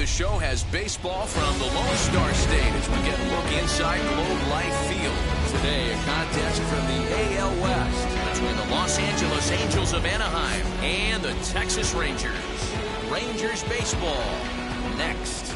the show has baseball from the Lone Star State as we get a look inside Globe Life Field. Today, a contest from the AL West between the Los Angeles Angels of Anaheim and the Texas Rangers. Rangers baseball next.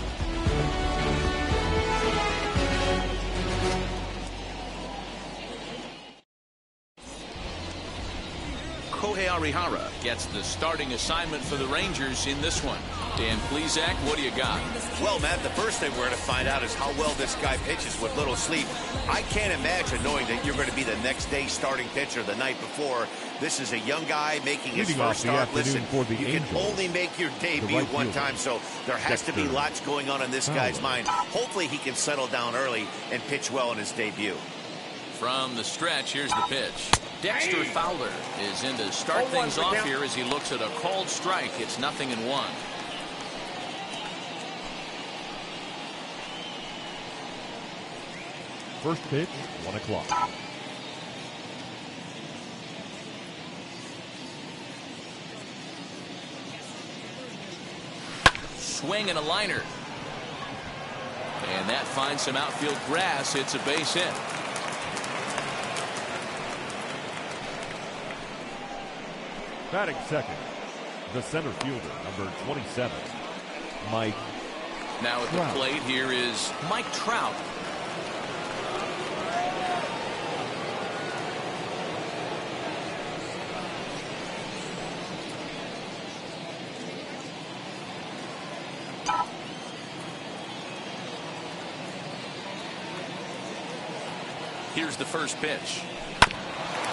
Arihara gets the starting assignment for the Rangers in this one. Dan Plesac, what do you got? Well, Matt, the first thing we're going to find out is how well this guy pitches with little sleep. I can't imagine knowing that you're going to be the next day starting pitcher the night before. This is a young guy making his first start. Listen, you can only make your debut one time, so there has to be lots going on in this guy's mind. Hopefully he can settle down early and pitch well in his debut. From the stretch, here's the pitch. Dexter Fowler is in to start things off here as he looks at a called strike. It's 0-1. First pitch, 1 o'clock. Swing and a liner. And that finds some outfield grass. It's a base hit. Batting second, the center fielder, number 27, Mike. Now at the plate here is Mike Trout. Here's the first pitch.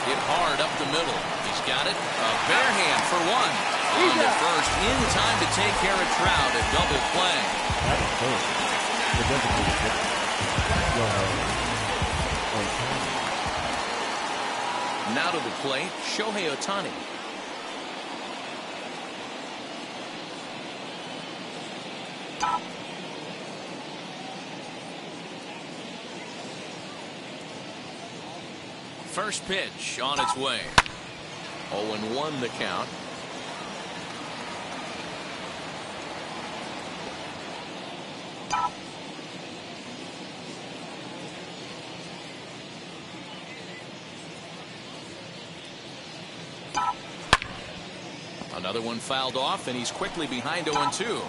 Hit hard up the middle. He's got it. A bare hand for one. On the first, in time to take care of Trout. A double play. That's first. The designated hitter. Now to the plate, Shohei Ohtani. First pitch on its way. 0-1 the count. Another one fouled off, and he's quickly behind 0-2.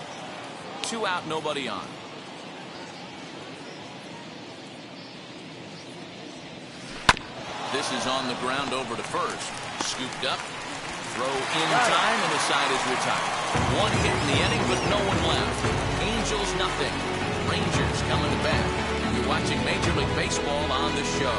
2 out, nobody on. This is on the ground over to first. Scooped up. Throw in time, and the side is retired. One hit in the inning, but no one left. Angels nothing. Rangers coming to bat. You're watching Major League Baseball on the show.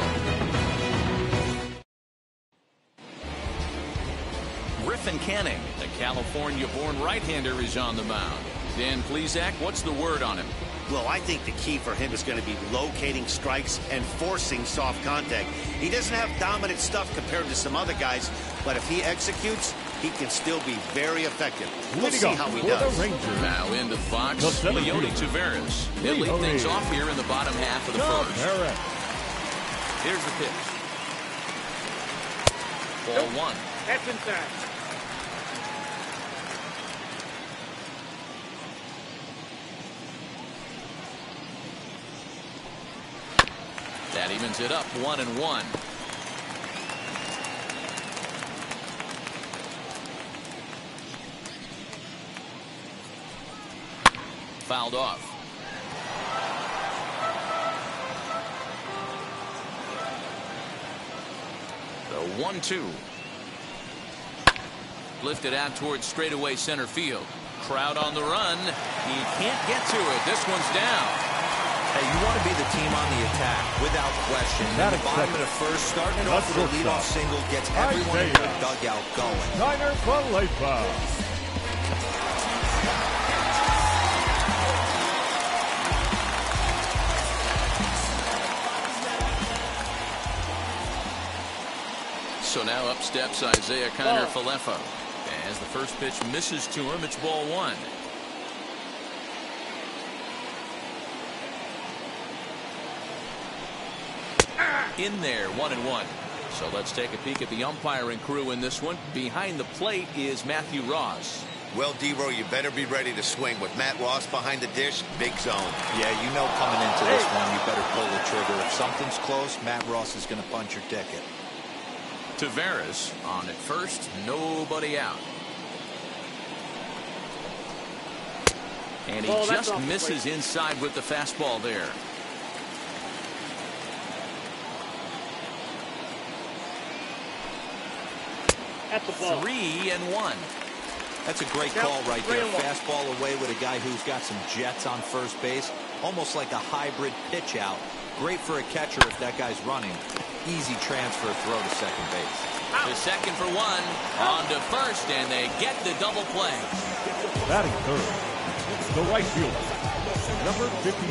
Griffin Canning, the California-born right-hander, is on the mound. Dan Plesac, what's the word on him? Well, I think the key for him is going to be locating strikes and forcing soft contact. He doesn't have dominant stuff compared to some other guys, but if he executes, he can still be very effective. We'll see how he does. Now into the box, Leody Taveras. He'll lead things off here in the bottom half of the first. Here's the pitch. Ball 1. That's inside. That evens it up 1-1. Fouled off. The 1-2. Lifted out towards straightaway center field. Crowd on the run. He can't get to it. This one's down. Hey, you want to be the team on the attack, without question. In the bottom of the first, starting it off with a leadoff single gets everyone in the dugout going. Niner Falefa. So now up steps Isaiah Falefa. As the first pitch misses to him, it's ball 1. In there, 1-1. So let's take a peek at the umpiring crew in this one. Behind the plate is Matthew Ross. Well, D-Row, you better be ready to swing. With Matt Ross behind the dish, big zone. Yeah, you know coming into this one, you better pull the trigger. If something's close, Matt Ross is going to punch your ticket. Tavares on at first, nobody out. And he just misses inside with the fastball there. At the ball. 3-1. That's a great call right there. Fastball away with a guy who's got some jets on first base. Almost like a hybrid pitch out. Great for a catcher if that guy's running. Easy transfer throw to second base. The second for one. On to first, and they get the double play. Batting third, the right fielder, number 53.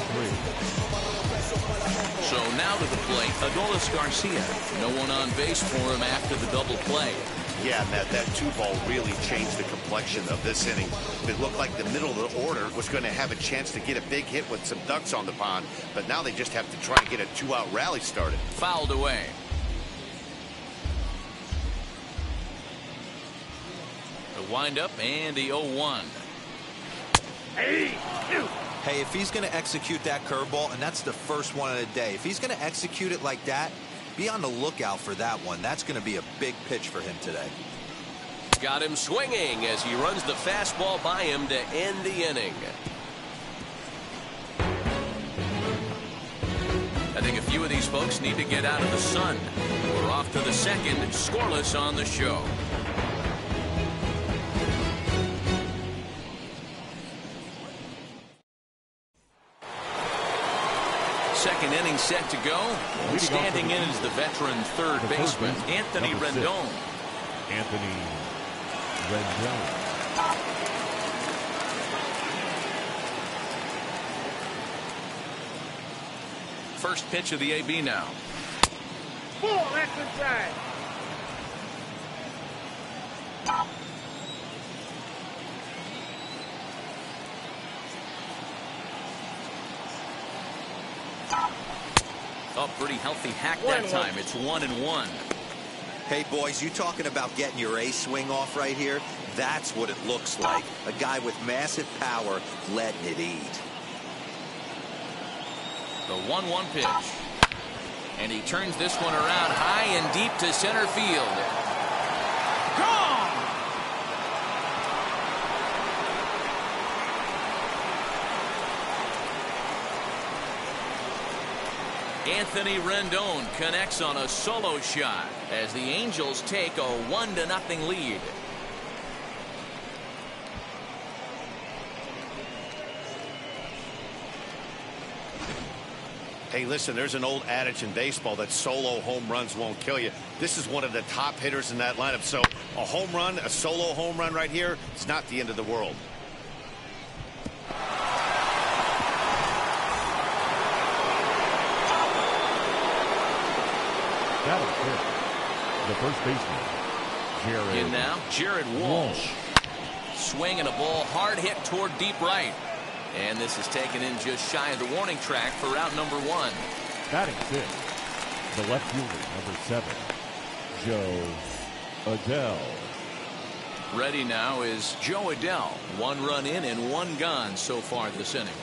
So now to the plate, Adolis Garcia. No one on base for him after the double play. Yeah, Matt, that 2-ball really changed the complexion of this inning. It looked like the middle of the order was going to have a chance to get a big hit with some ducks on the pond, but now they just have to try to get a 2-out rally started. Fouled away. The windup and the 0-1. Hey, if he's going to execute that curveball, and that's the first one of the day, if he's going to execute it like that, be on the lookout for that one. That's going to be a big pitch for him today. Got him swinging as he runs the fastball by him to end the inning. I think a few of these folks need to get out of the sun. We're off to the second, scoreless on the show. Second inning set to go. And standing in is the veteran third baseman, Anthony Rendon. Anthony Rendon. First pitch of the AB now. Ball, that's inside. Oh, pretty healthy hack that time. It's 1-1. Hey, boys, you talking about getting your ace swing off right here? That's what it looks like. A guy with massive power letting it eat. The 1-1 pitch. And he turns this one around high and deep to center field. Gone! Anthony Rendon connects on a solo shot as the Angels take a 1-0 lead. Hey, listen, there's an old adage in baseball that solo home runs won't kill you. This is one of the top hitters in that lineup. So a home run, a solo home run right here, it's not the end of the world. That is fair. The first baseman, Jared. In now, Jared Walsh. Swing and a ball hard hit toward deep right. And this is taken in just shy of the warning track for out number 1. Batting fifth, the left fielder, number 7, Joe Adell. Ready now is Joe Adell. 1 run in and 1 gone so far this inning.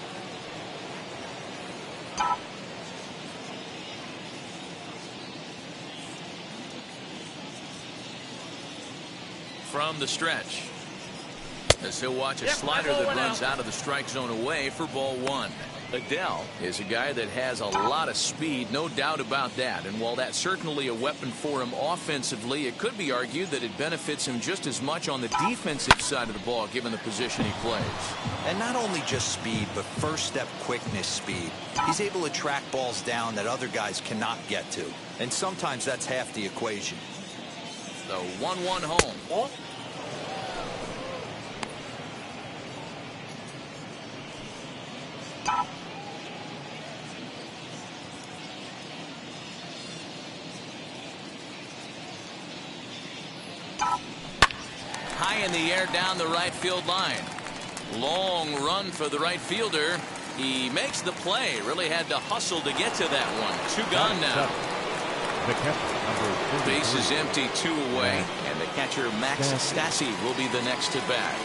From the stretch, as he'll watch a slider that runs out of the strike zone away for ball 1. Adell is a guy that has a lot of speed, no doubt about that. And while that's certainly a weapon for him offensively, it could be argued that it benefits him just as much on the defensive side of the ball, given the position he plays. And not only just speed, but first step quickness speed. He's able to track balls down that other guys cannot get to. And sometimes that's half the equation. The 1-1 home. Ball. High in the air down the right field line. Long run for the right fielder. He makes the play. Really had to hustle to get to that one. 2 gone now. The catcher, number 43. Base is empty, 2 away. And the catcher, Max Stassi, will be the next to bat.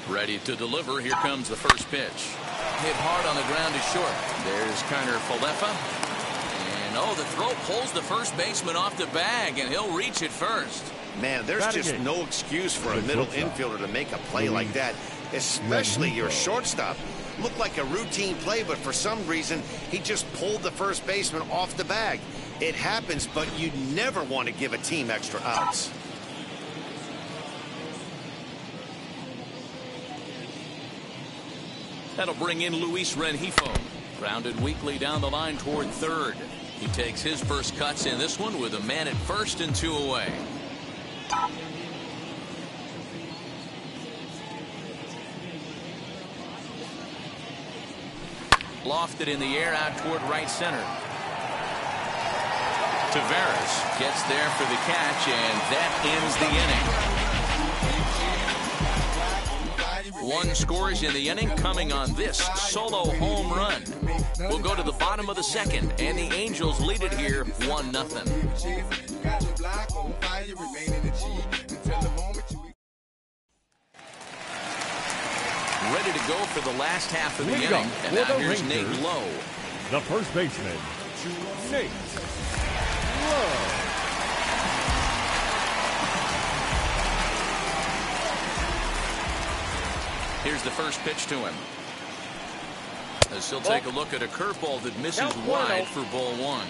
Ready to deliver. Here comes the first pitch. Hit hard on the ground is short. There's Kiner Falefa. And oh, the throw pulls the first baseman off the bag, and he'll reach it first. Man, there's just no excuse for a middle infielder to make a play like that, especially your shortstop. Looked like a routine play, but for some reason, he just pulled the first baseman off the bag. It happens, but you never want to give a team extra outs. That'll bring in Luis Rengifo. Grounded weakly down the line toward third. He takes his first cuts in this one with a man at first and 2 away. Lofted in the air out toward right center. Tavares gets there for the catch, and that ends the inning. One scores in the inning coming on this solo home run. We'll go to the bottom of the second, and the Angels lead it here 1-0. Ready to go for the last half of the inning, and now here's Nate Lowe. The first baseman, Nate Lowe. Here's the first pitch to him. As he'll take a look at a curveball that misses wide for ball one.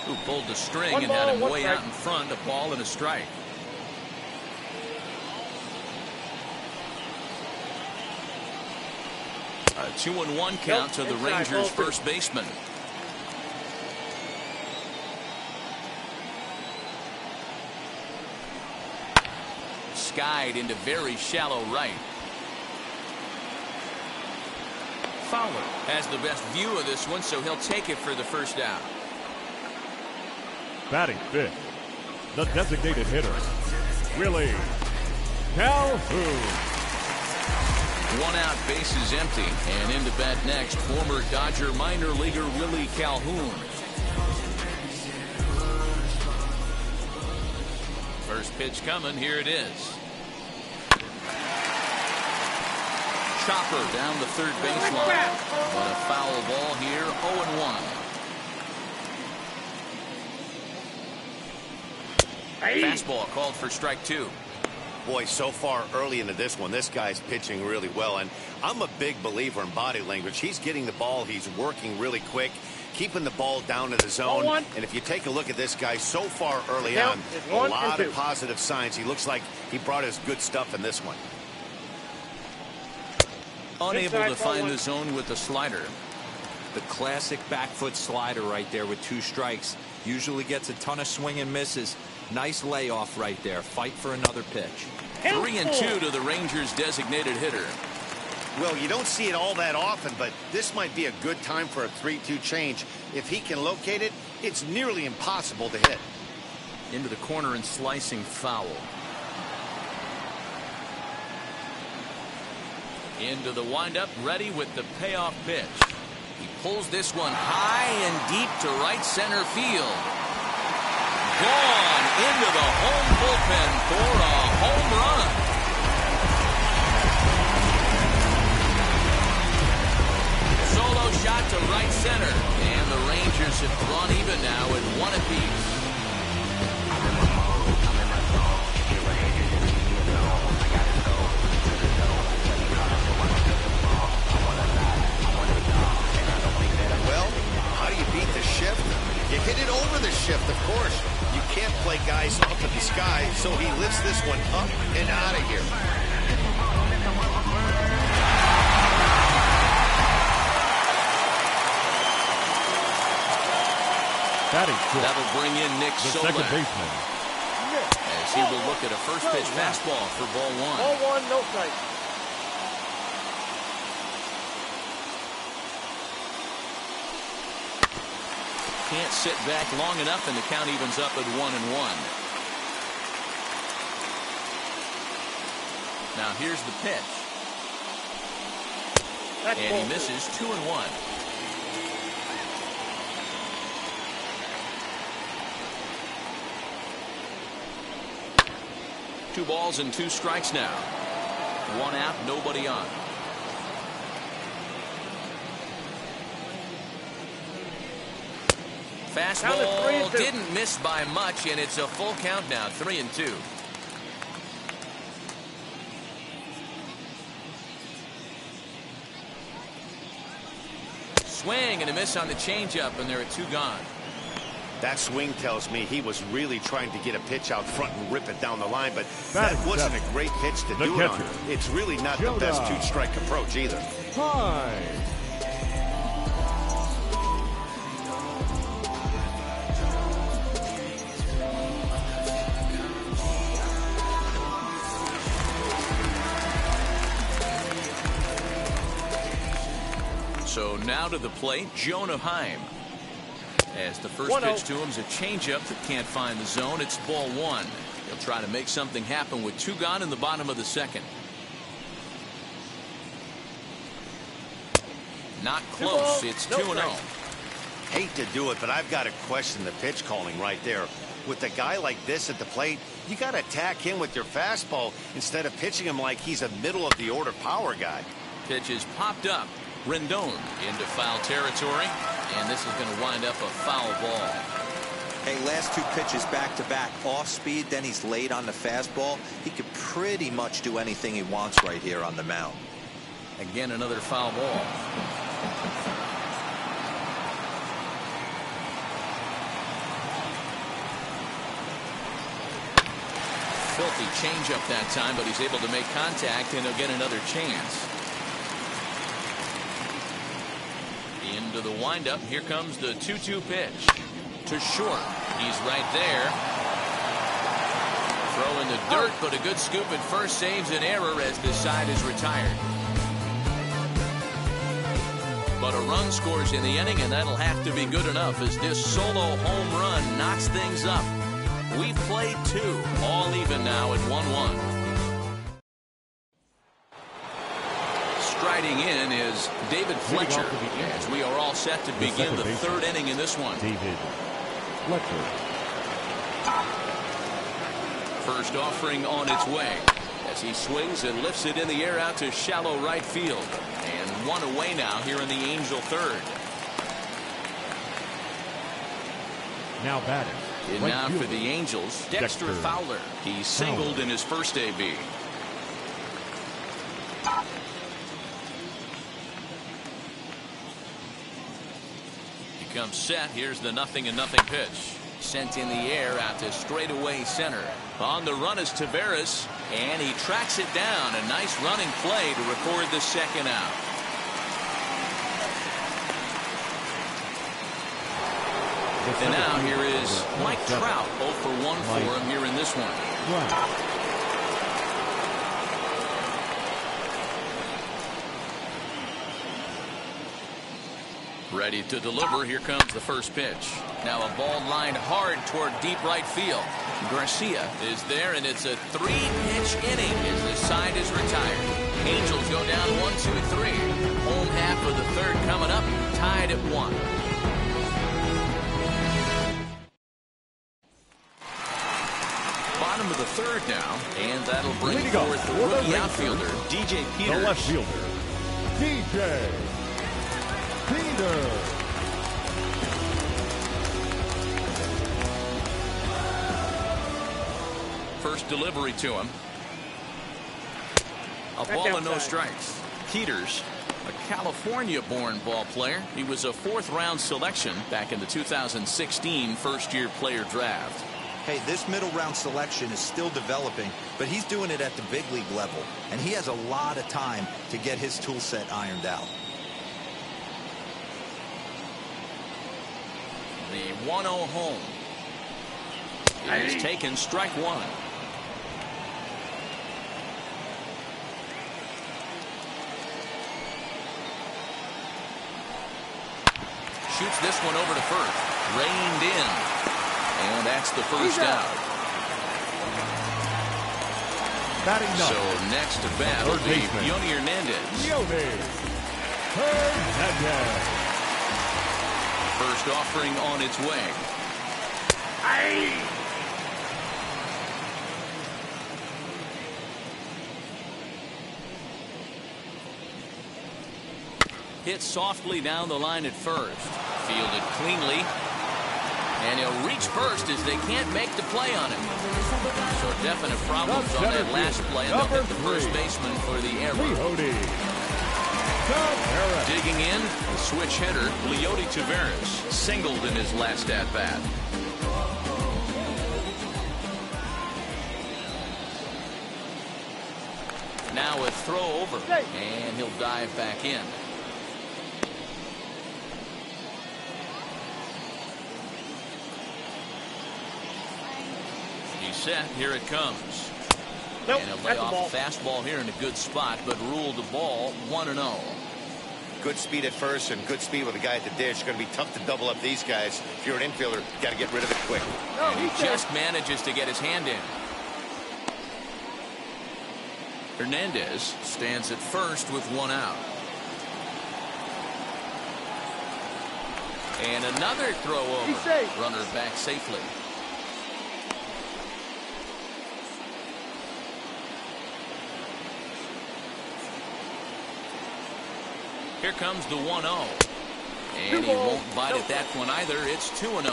Who pulled the string and had him way out in front, a ball and a strike. A 2-1 count to the Rangers' first baseman. Skied into very shallow right. Fowler has the best view of this one, so he'll take it for the first out. Batting fifth, the designated hitter, Willie Calhoun. One out, bases empty, and into bat next, former Dodger minor leaguer Willie Calhoun. First pitch coming, here it is. Chopper down the third baseline. But a foul ball here, 0-1. Fastball called for strike two. Boy, so far early into this one, this guy's pitching really well, and I'm a big believer in body language. He's getting the ball, he's working really quick, keeping the ball down to the zone. And if you take a look at this guy so far early on, a lot of positive signs. He looks like he brought his good stuff in this one. Unable to find the zone with the slider. The classic back foot slider right there with 2 strikes. Usually gets a ton of swing and misses. Nice layoff right there. Fight for another pitch. 3-2 to the Rangers' designated hitter. Well, you don't see it all that often, but this might be a good time for a 3-2 change. If he can locate it, it's nearly impossible to hit. Into the corner and slicing foul. Into the windup, ready with the payoff pitch. He pulls this one high and deep to right center field. Gone into the home bullpen for a home run. Solo shot to right center, and the Rangers have drawn even now at 1 apiece. Well, how do you beat the shift? You hit it over the shift, of course. You can't play guys up in the sky, so he lifts this one up and out of here. That'll bring in Nick Solak, second baseman, as he will look at a first pitch fastball for ball one. Ball one, no strike. Can't sit back long enough, and the count evens up at 1-1. Now here's the pitch. And he misses 2-1. 2 balls and 2 strikes now. 1 out, nobody on. Fastball didn't miss by much, and it's a full count now, 3-2. Swing and a miss on the changeup, and they're at 2 gone. That swing tells me he was really trying to get a pitch out front and rip it down the line, but that wasn't a great pitch to do it on. It's really not the best 2-strike approach either. So now to the plate, Jonah Heim. As the first pitch to him is a changeup that can't find the zone. It's ball 1. He'll try to make something happen with 2 gone in the bottom of the 2nd. Not close. It's 2-0. Hate to do it, but I've got to question the pitch calling right there. With a guy like this at the plate, you got to attack him with your fastball instead of pitching him like he's a middle of the order power guy. Pitch is popped up. Rendon into foul territory, and this is going to wind up a foul ball. Hey, last 2 pitches back-to-back, off speed, then he's late on the fastball. He could pretty much do anything he wants right here on the mound. Again, another foul ball. Filthy changeup that time, but he's able to make contact, and he'll get another chance. Into the windup. Here comes the 2-2 pitch to short. He's right there. Throw in the dirt, but a good scoop at first saves an error as this side is retired. But a run scores in the inning, and that'll have to be good enough as this solo home run knocks things up. We've played 2, all even now at 1-1. Striding in is David Fletcher, as we are all set to begin the 3rd inning in this one. David Fletcher. First offering on its way as he swings and lifts it in the air out to shallow right field. And 1 away now here in the Angel 3rd. Now batting. And now for the Angels, Dexter Fowler. He singled in his first AB. Comes set. Here's the 0-0 pitch. Sent in the air out to straightaway center. On the run is Taveras, and he tracks it down. A nice running play to record the 2nd out. And now here is Mike Trout, 0 for 1 for him here in this one. Ready to deliver. Here comes the first pitch. Now a ball lined hard toward deep right field. Garcia is there, and it's a 3-pitch inning as this side is retired. Angels go down 1-2-3. Home half of the 3rd coming up, tied at 1. Bottom of the 3rd now, and that'll bring forth the rookie outfielder, DJ Peters. The left fielder, DJ Peters. First delivery to him. A ball and no strikes. Peters, a California-born ball player. He was a 4th-round selection back in the 2016 first-year player draft. Hey, this middle-round selection is still developing, but he's doing it at the big league level, and he has a lot of time to get his tool set ironed out. The 1-0 home is taken, strike 1. Shoots this one over to first. Reined in. And that's the first out. So next to bat will be Yoni Hernandez. First offering on its way. Hit softly down the line at first. Fielded cleanly. And he'll reach first as they can't make the play on him. So definite problems on that last play, and they'll hit the first baseman for the error. Digging in, the switch hitter, Leody Taveras, singled in his last at-bat. Now a throw over, and he'll dive back in. He's set. Here it comes. Nope, and a layoff fastball here in a good spot, but ruled the ball 1-0. Good speed at first and good speed with a guy at the dish. Going to be tough to double up these guys. If you're an infielder, you got to get rid of it quick. And he just manages to get his hand in. Hernandez stands at first with one out. And another throw over. Runner back safely. Here comes the 1-0. And he won't bite at that one either. It's 2-0.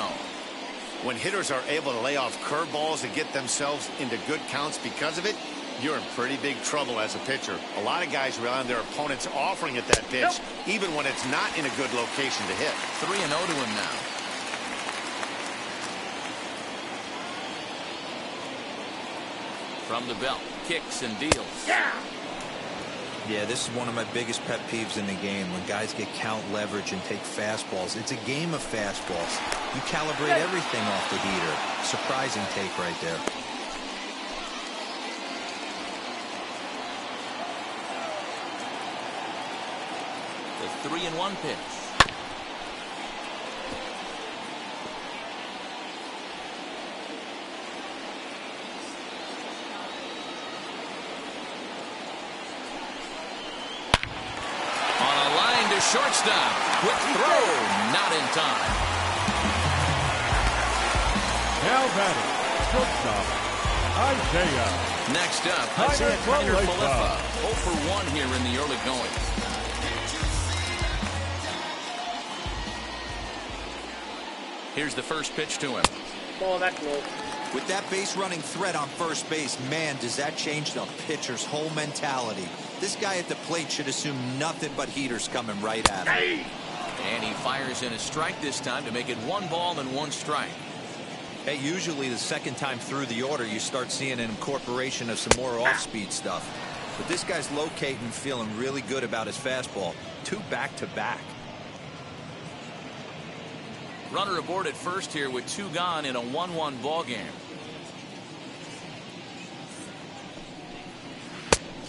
When hitters are able to lay off curveballs and get themselves into good counts because of it, you're in pretty big trouble as a pitcher. A lot of guys rely on their opponents offering at that pitch, even when it's not in a good location to hit. 3-0 to him now. From the belt, kicks and deals. Yeah, this is one of my biggest pet peeves in the game, when guys get count leverage and take fastballs. It's a game of fastballs. You calibrate everything off the heater. Surprising take right there. The 3-1 pitch. Shortstop. Quick throw. Not in time. Now batting, shortstop, Isaiah. Next up, Isaiah Falefa. 0 for 1 here in the early going. Here's the first pitch to him. Ball that low. With that base running threat on first base, man, does that change the pitcher's whole mentality. This guy at the plate should assume nothing but heaters coming right at him. And he fires in a strike this time to make it 1 ball and 1 strike. Hey, usually the second time through the order, you start seeing an incorporation of some more off-speed stuff. But this guy's locating and feeling really good about his fastball. 2 back-to-back. Runner aboard at first here with 2 gone in a 1-1 ball game.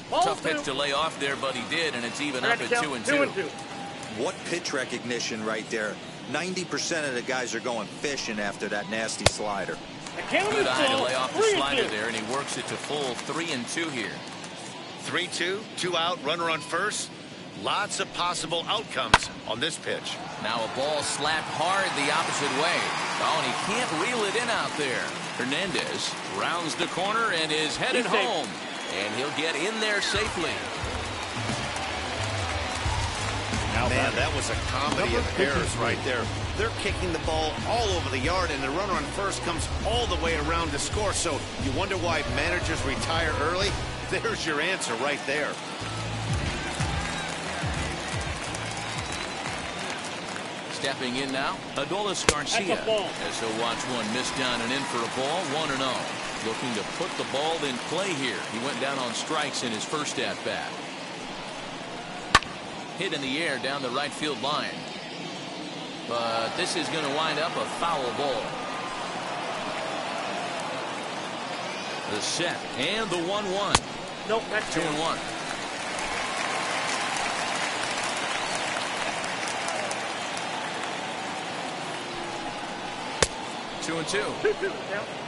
Tough pitch to lay off there, but he did, and it's even up at 2-2. What pitch recognition right there. 90% of the guys are going fishing after that nasty slider. Good eye to lay off the slider there, and he works it to full 3-2 here. 3-2, 2 out, runner on first. Lots of possible outcomes on this pitch. Now a ball slapped hard the opposite way. Oh, and he can't reel it in out there. Hernandez rounds the corner and is headed home. And he'll get in there safely. Man, that was a comedy of errors right there. They're kicking the ball all over the yard, and the runner on first comes all the way around to score. So you wonder why managers retire early? There's your answer right there. Stepping in now, Adolis Garcia. As he'll watch one miss down and in for a ball, 1-0. Looking to put the ball in play here. He went down on strikes in his first at-bat. Hit in the air down the right field line. But this is going to wind up a foul ball. The set and the 1-1. Nope, that's 2-1. Two and two.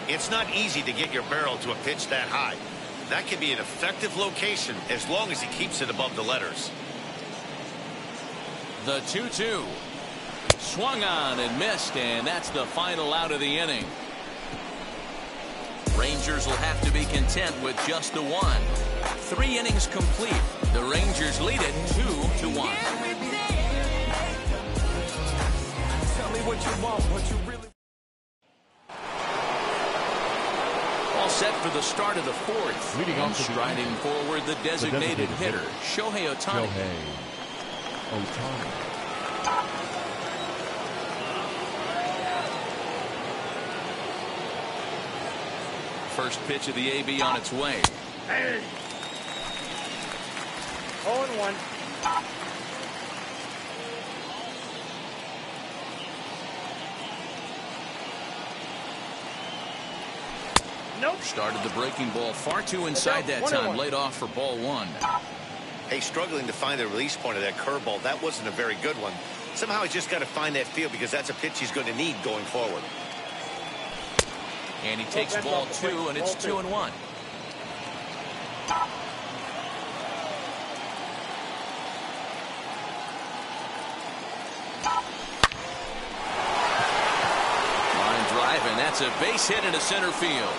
It's not easy to get your barrel to a pitch that high. That can be an effective location as long as he keeps it above the letters. The 2-2. Swung on and missed, and that's the final out of the inning. Rangers will have to be content with just the 1. 3 innings complete. The Rangers lead it 2-1. start of the fourth. Leading And off to the striding forward, the designated hitter, Shohei Ohtani. First pitch of the AB on its way. 0-1. Nope. Started the breaking ball far too inside that time. Laid off for ball one. Hey, struggling to find the release point of that curveball. That wasn't a very good one. Somehow he's just got to find that feel because that's a pitch he's going to need going forward. And he takes ball two, and it's 2-1. Line drive, and that's a base hit into center field.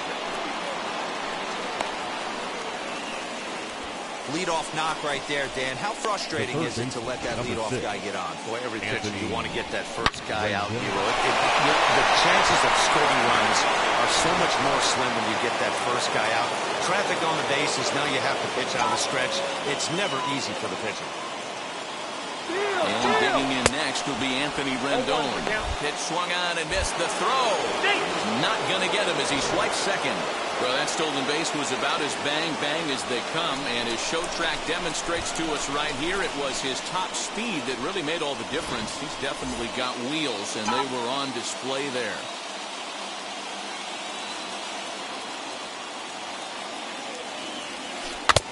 Leadoff knock right there, Dan. How frustrating is it to let that leadoff guy get on? Boy, every pitcher, you want to get that first guy out. The chances of scoring runs are so much more slim when you get that first guy out. Traffic on the bases, now you have to pitch out of the stretch. It's never easy for the pitcher. And digging in next will be Anthony Rendon. Pitch swung on and missed the throw. Not going to get him as he swipes second. Well, that stolen base was about as bang-bang as they come, and his show track demonstrates to us right here it was his top speed that really made all the difference. He's definitely got wheels, and they were on display there.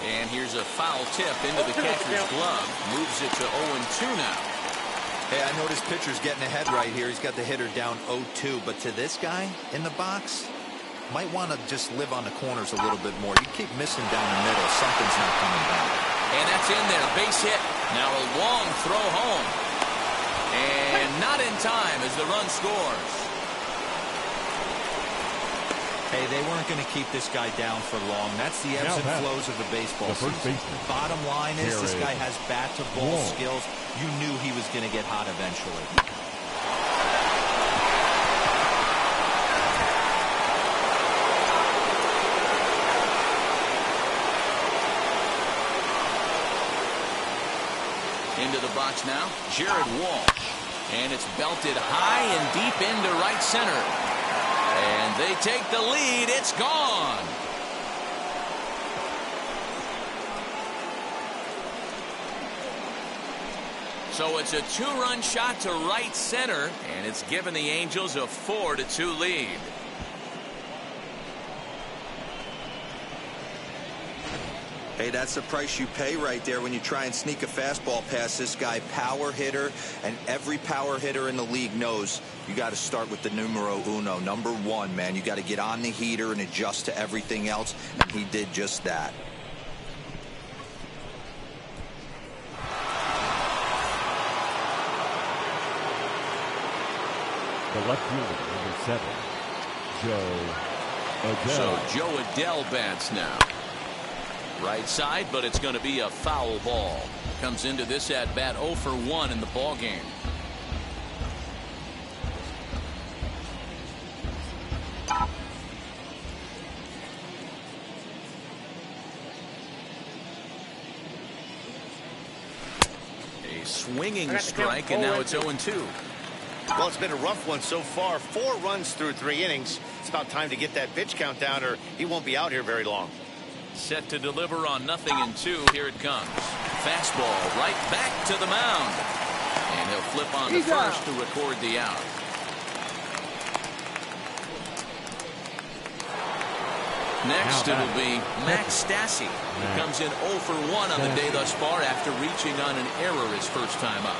And here's a foul tip into the catcher's glove. Moves it to 0-2 now. Hey, I noticed pitcher's getting ahead right here. He's got the hitter down 0-2, but to this guy in the box, might want to just live on the corners a little bit more. You keep missing down the middle, something's not coming back. And that's in there, base hit. Now a long throw home. And not in time as the run scores. Hey, they weren't going to keep this guy down for long. That's the ebbs and flows of the baseball season. Bottom line is this guy has bat-to-ball skills. You knew he was going to get hot eventually. Into the box now, Jared Walsh. And it's belted high and deep into right center. And they take the lead. It's gone. So it's a two-run shot to right center, and it's given the Angels a 4-2 lead. Hey, that's the price you pay right there when you try and sneak a fastball past this guy. Power hitter, and every power hitter in the league knows you got to start with the numero uno, number one, man. You got to get on the heater and adjust to everything else, and he did just that. The left fielder, number 7, Joe Adell. So Joe Adell bats now. Right side, but it's going to be a foul ball. Comes into this at bat 0 for 1 in the ball game. A swinging strike, and now it's 0-2. Well, it's been a rough one so far. 4 runs through 3 innings. It's about time to get that pitch count down, or he won't be out here very long. Set to deliver on 0-2. Here it comes. Fastball right back to the mound. And he'll flip on the first to record the out. Next it'll be Max Stassi. He comes in 0 for 1 on the day thus far after reaching on an error his first time up.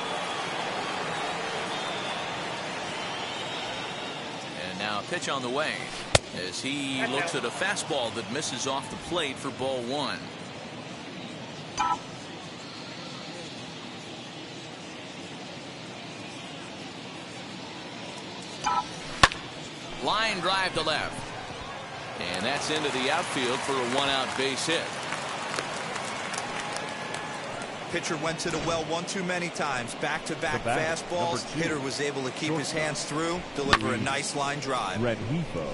And now pitch on the way, as he looks at a fastball that misses off the plate for ball 1. Line drive to left. And that's into the outfield for a 1-out base hit. Pitcher went to the well one too many times. Back-to-back fastballs. Hitter was able to keep his hands through, deliver a nice line drive. Renhefo.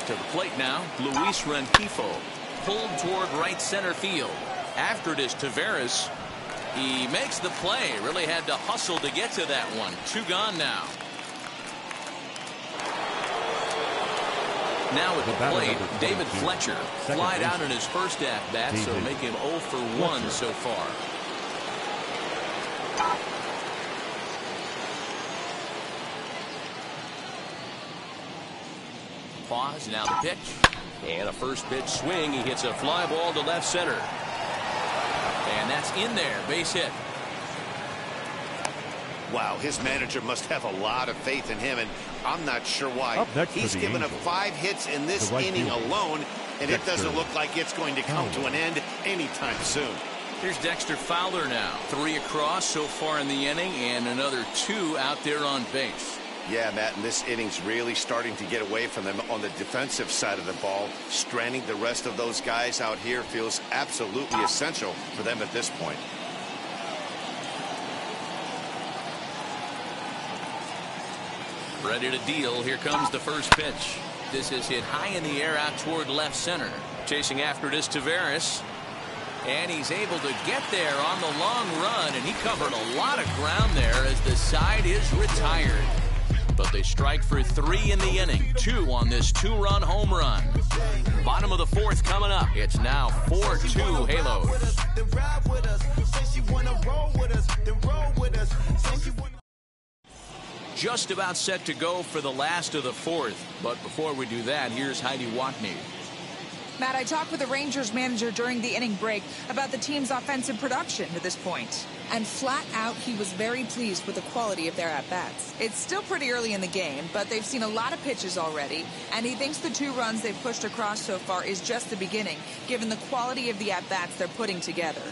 To the plate now, Luis Rengifo, pulled toward right center field. After it is Taveras. He makes the play. Really had to hustle to get to that one. 2 gone now. Now at the plate, David Fletcher. Flied out in his first at-bat, so make him 0 for 1 so far. Pause, now the pitch. And a first pitch swing. He hits a fly ball to left center. And that's in there. Base hit. Wow, his manager must have a lot of faith in him, and I'm not sure why. He's given up 5 hits in this inning alone, and it doesn't look like it's going to come to an end anytime soon. Here's Dexter Fowler now. 3 across so far in the inning, and another 2 out there on base. Yeah, Matt, and this inning's really starting to get away from them on the defensive side of the ball. Stranding the rest of those guys out here feels absolutely essential for them at this point. Ready to deal. Here comes the first pitch. This is hit high in the air out toward left center. Chasing after it is Taveras. And he's able to get there on the long run, and he covered a lot of ground there as the side is retired. But they strike for 3 in the inning. 2 on this 2-run home run. Bottom of the 4th coming up. It's now 4-2 Halos. Just about set to go for the last of the 4th. But before we do that, here's Heidi Watney. Matt, I talked with the Rangers manager during the inning break about the team's offensive production to this point. And flat out, he was very pleased with the quality of their at-bats. It's still pretty early in the game, but they've seen a lot of pitches already. And he thinks the 2 runs they've pushed across so far is just the beginning, given the quality of the at-bats they're putting together.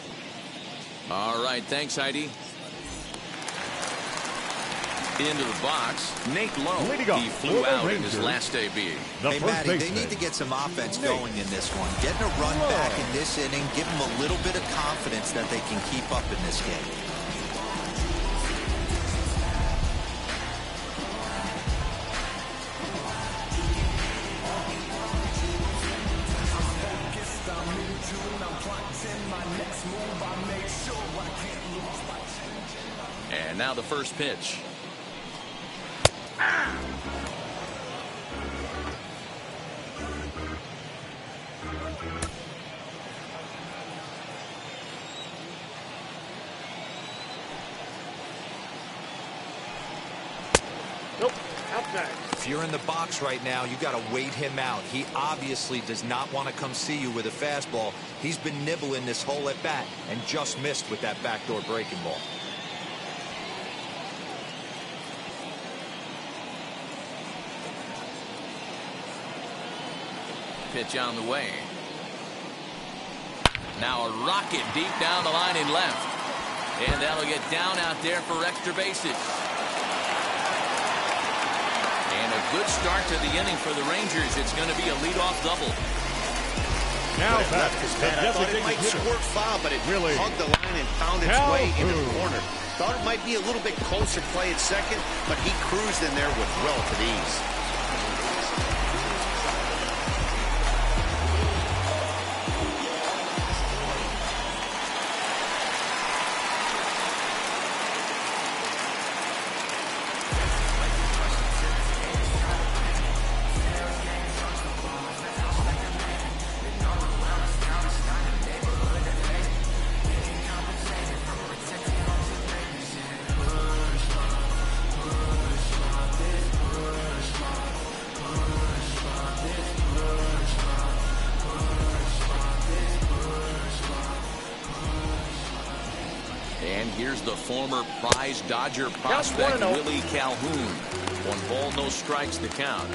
All right, thanks, Heidi. Into the box, Nate Lowe. He flew out in his last debut. Hey, Matty, they need to get some offense going in this one. Getting a run back in this inning, give them a little bit of confidence that they can keep up in this game. And now the first pitch. Nope, outside. If you're in the box right now, you got to wait him out. He obviously does not want to come see you with a fastball. He's been nibbling this whole at bat and just missed with that backdoor breaking ball. Pitch on the way. Now a rocket deep down the line in left. And that'll get down out there for extra bases. And a good start to the inning for the Rangers. It's going to be a leadoff double. Now left his bat. I thought it might squirt foul, but it hugged the line and found its way into the corner. Thought it might be a little bit closer play at second, but he cruised in there with relative ease. Here's the former prize Dodger prospect Willie Calhoun. 1 ball, no strikes to count.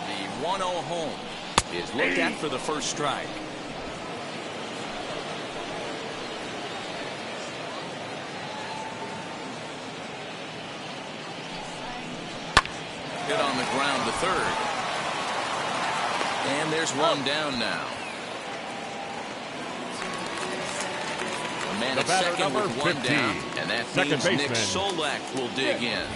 The 1-0 home is looked at for the first strike. Hit on the ground to third. And there's one down now. A man And at second with one 15. down. And that means Nick Solak will dig in.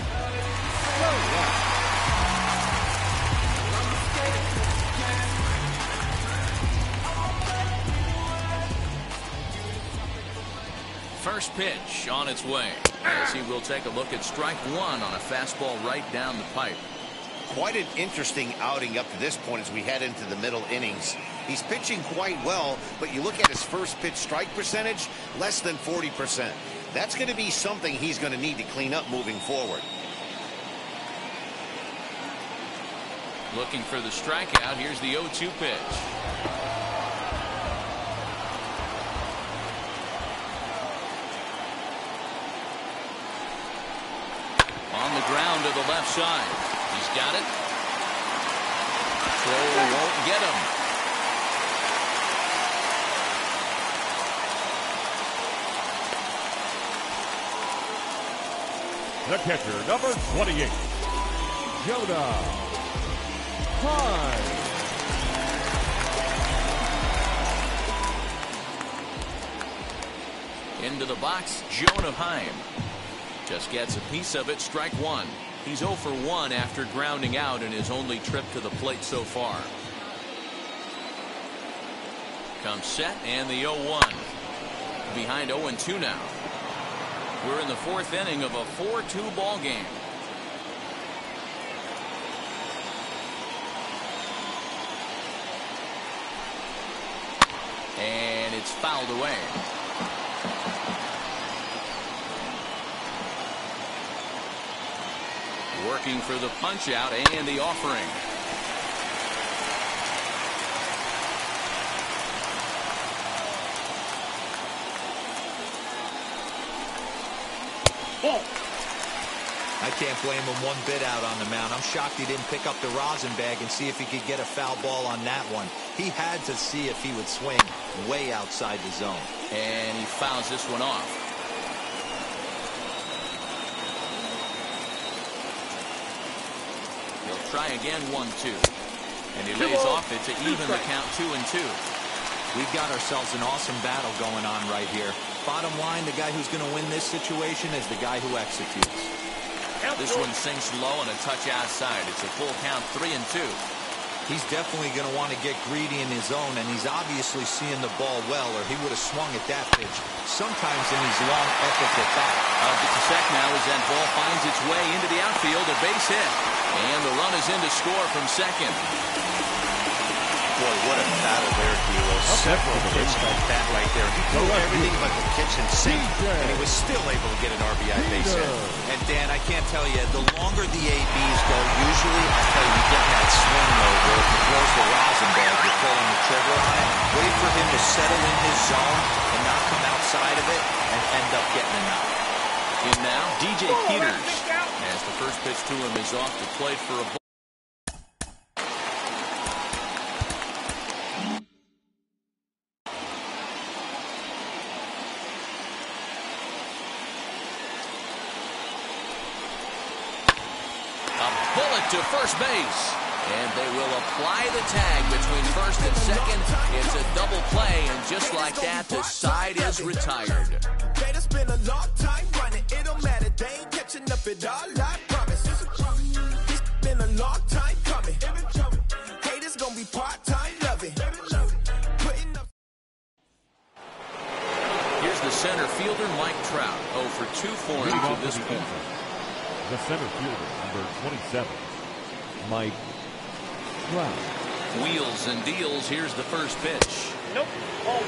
First pitch on its way, as he will take a look at strike one on a fastball right down the pipe. Quite an interesting outing up to this point as we head into the middle innings. He's pitching quite well, but you look at his first pitch strike percentage, less than 40%. That's going to be something he's going to need to clean up moving forward. Looking for the strikeout. Here's the 0-2 pitch. On the ground to the left side. He's got it. Throw won't get him. The catcher, number 28, Jonah Heim. Into the box, Jonah Heim. Just gets a piece of it, strike one. He's 0 for 1 after grounding out in his only trip to the plate so far. Comes set and the 0-1. Behind 0-2 now. We're in the fourth inning of a 4-2 ball game. And it's fouled away. Working for the punch out and the offering. Ball. I can't blame him one bit out on the mound. I'm shocked he didn't pick up the rosin bag and see if he could get a foul ball on that one. He had to see if he would swing way outside the zone. And he fouls this one off. Try again, 1-2. And he lays off it to even the count 2-2. We've got ourselves an awesome battle going on right here. Bottom line, the guy who's going to win this situation is the guy who executes. This one sinks low and a touch outside. It's a full count, 3-2. He's definitely going to want to get greedy in his zone, and he's obviously seeing the ball well, or he would have swung at that pitch. Sometimes in these long efforts at bat. Up to sec now as that ball finds its way into the outfield, a base hit. And the run is in to score from second. Boy, what a battle there, Kilo. Several hits like that right there. He threw everything but the kitchen sink, and he was still able to get an RBI base hit. And Dan, I can't tell you, the longer the ABs go, usually, I tell you, you get that swing though, where if he throws the rosin bag, you're pulling the trigger on it. Wait for him to settle in his zone and not come outside of it and end up getting an out. In now, DJ Peters, as the first pitch to him is off the plate for a ball. To first base, and they will apply the tag between first and second. It's a double play, and just like that, the side is retired. It's been a long time running. It don't matter, they ain't catching up at all, I promise. It's been a long time coming. Haters gonna be part-time loving. Here's the center fielder, Mike Trout. 0 for 2 for him to this point. The center fielder, number 27. Mike Trout. Wheels and deals. Here's the first pitch. Nope. Ball.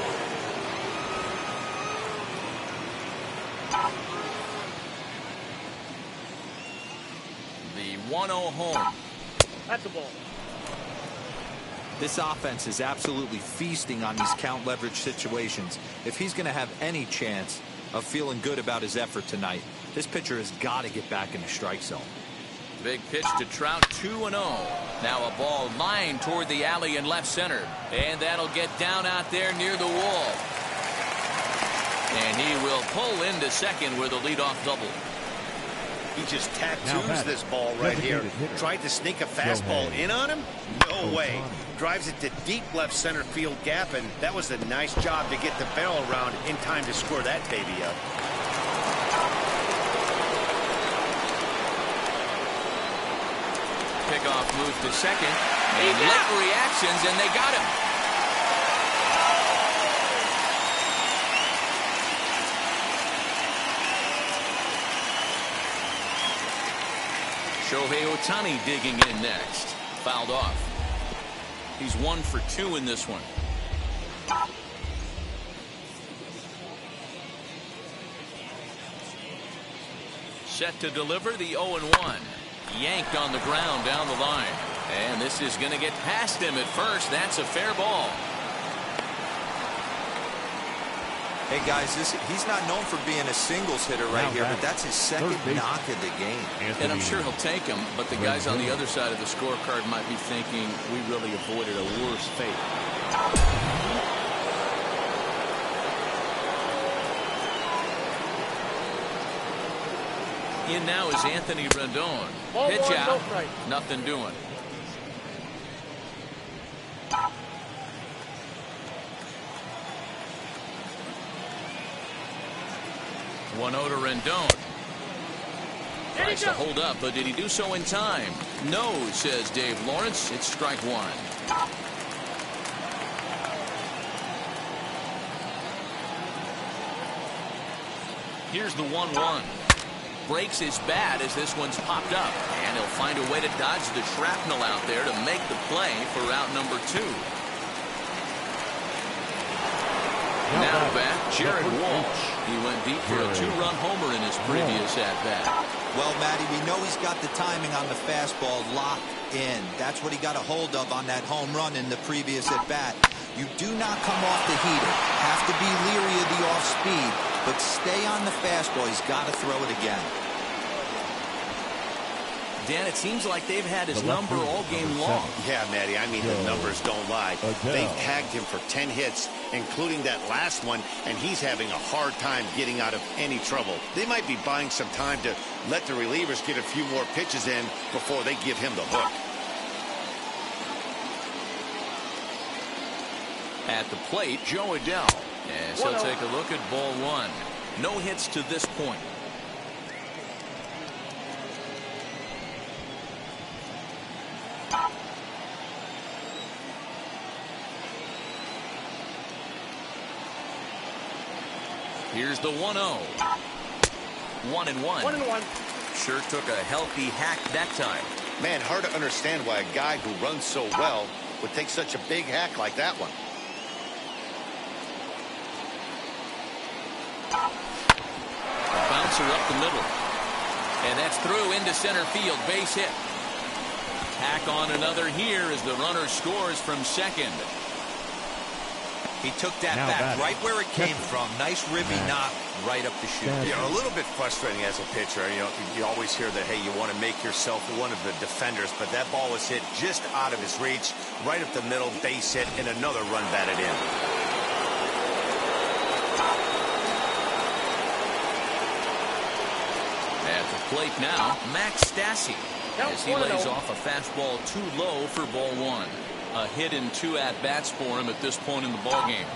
The 1-0 home. That's a ball. This offense is absolutely feasting on these count leverage situations. If he's going to have any chance of feeling good about his effort tonight, this pitcher has got to get back in the strike zone. Big pitch to Trout, 2-0. Now a ball lined toward the alley in left center. And that'll get down out there near the wall. And he will pull into second with a leadoff double. He just tattoos this ball right here. Tried to sneak a fastball in on him? No way. Drives it to deep left center field gap, and that was a nice job to get the barrel around in time to score that baby up. Pickoff move to second. And late reactions, and they got him. Shohei Ohtani digging in next. Fouled off. He's 1 for 2 in this one. Set to deliver the 0-1. Yanked on the ground down the line. And this is going to get past him at first. That's a fair ball. Hey, guys, he's not known for being a singles hitter right here, but that's his second knock of the game. And I'm sure he'll take him, but the guys on the other side of the scorecard might be thinking we really avoided a worse fate. In now is Anthony Rendon. Pitch out. Nothing doing. One to Rendon. Tries to hold up, but did he do so in time? No, says Dave Lawrence. It's strike one. Here's the 1-1. Breaks his bat as this one's popped up, and he'll find a way to dodge the shrapnel out there to make the play for out number 2. Now back, Jared Walsh. He went deep for a 2-run homer in his previous at-bat. Well, Matty, we know he's got the timing on the fastball locked in. That's what he got a hold of on that home run in the previous at-bat. You do not come off the heater. Have to be leery of the off-speed, but stay on the fastball. He's got to throw it again. Dan, it seems like they've had his number all game long. Yeah, Matty, I mean, the numbers don't lie. They've tagged him for 10 hits, including that last one, and he's having a hard time getting out of any trouble. They might be buying some time to let the relievers get a few more pitches in before they give him the hook. At the plate, Joe Adell. As he'll take a look at ball 1. No hits to this point. Here's the 1-0. 1-1. 1-1. Sure took a healthy hack that time. Man, hard to understand why a guy who runs so well would take such a big hack like that one. A bouncer up the middle. And that's through into center field. Base hit. Tack on another here as the runner scores from second. He took that back right where it came from. Nice ribby knock right up the chute. Yeah, a little bit frustrating as a pitcher. You know, you always hear that, hey, you want to make yourself one of the defenders, but that ball was hit just out of his reach, right up the middle, base hit, and another run batted in. At the plate now, Max Stassi, as he lays off a fastball too low for ball 1. A hit in 2 at-bats for him at this point in the ballgame.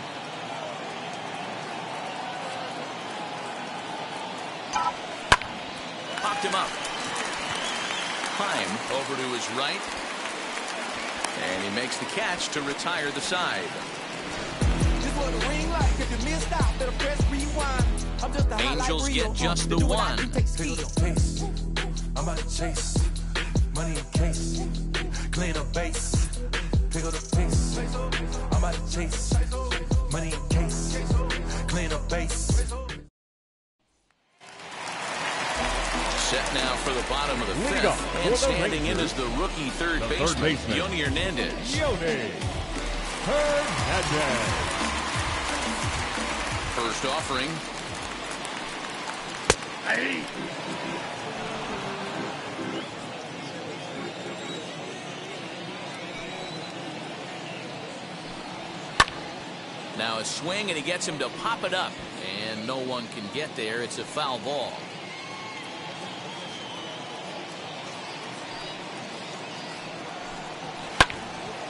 Popped him up. Heim over to his right. And he makes the catch to retire the side. Angels get just the 1. I'm about to chase money in case, clean up base. Pick up the pace. I'm about to chase money in case, clean up base. Set now for the bottom of the 5th, and standing in is the rookie third baseman, Yoni Hernandez. First offering. Hey. Now a swing, and he gets him to pop it up, and no one can get there. It's a foul ball.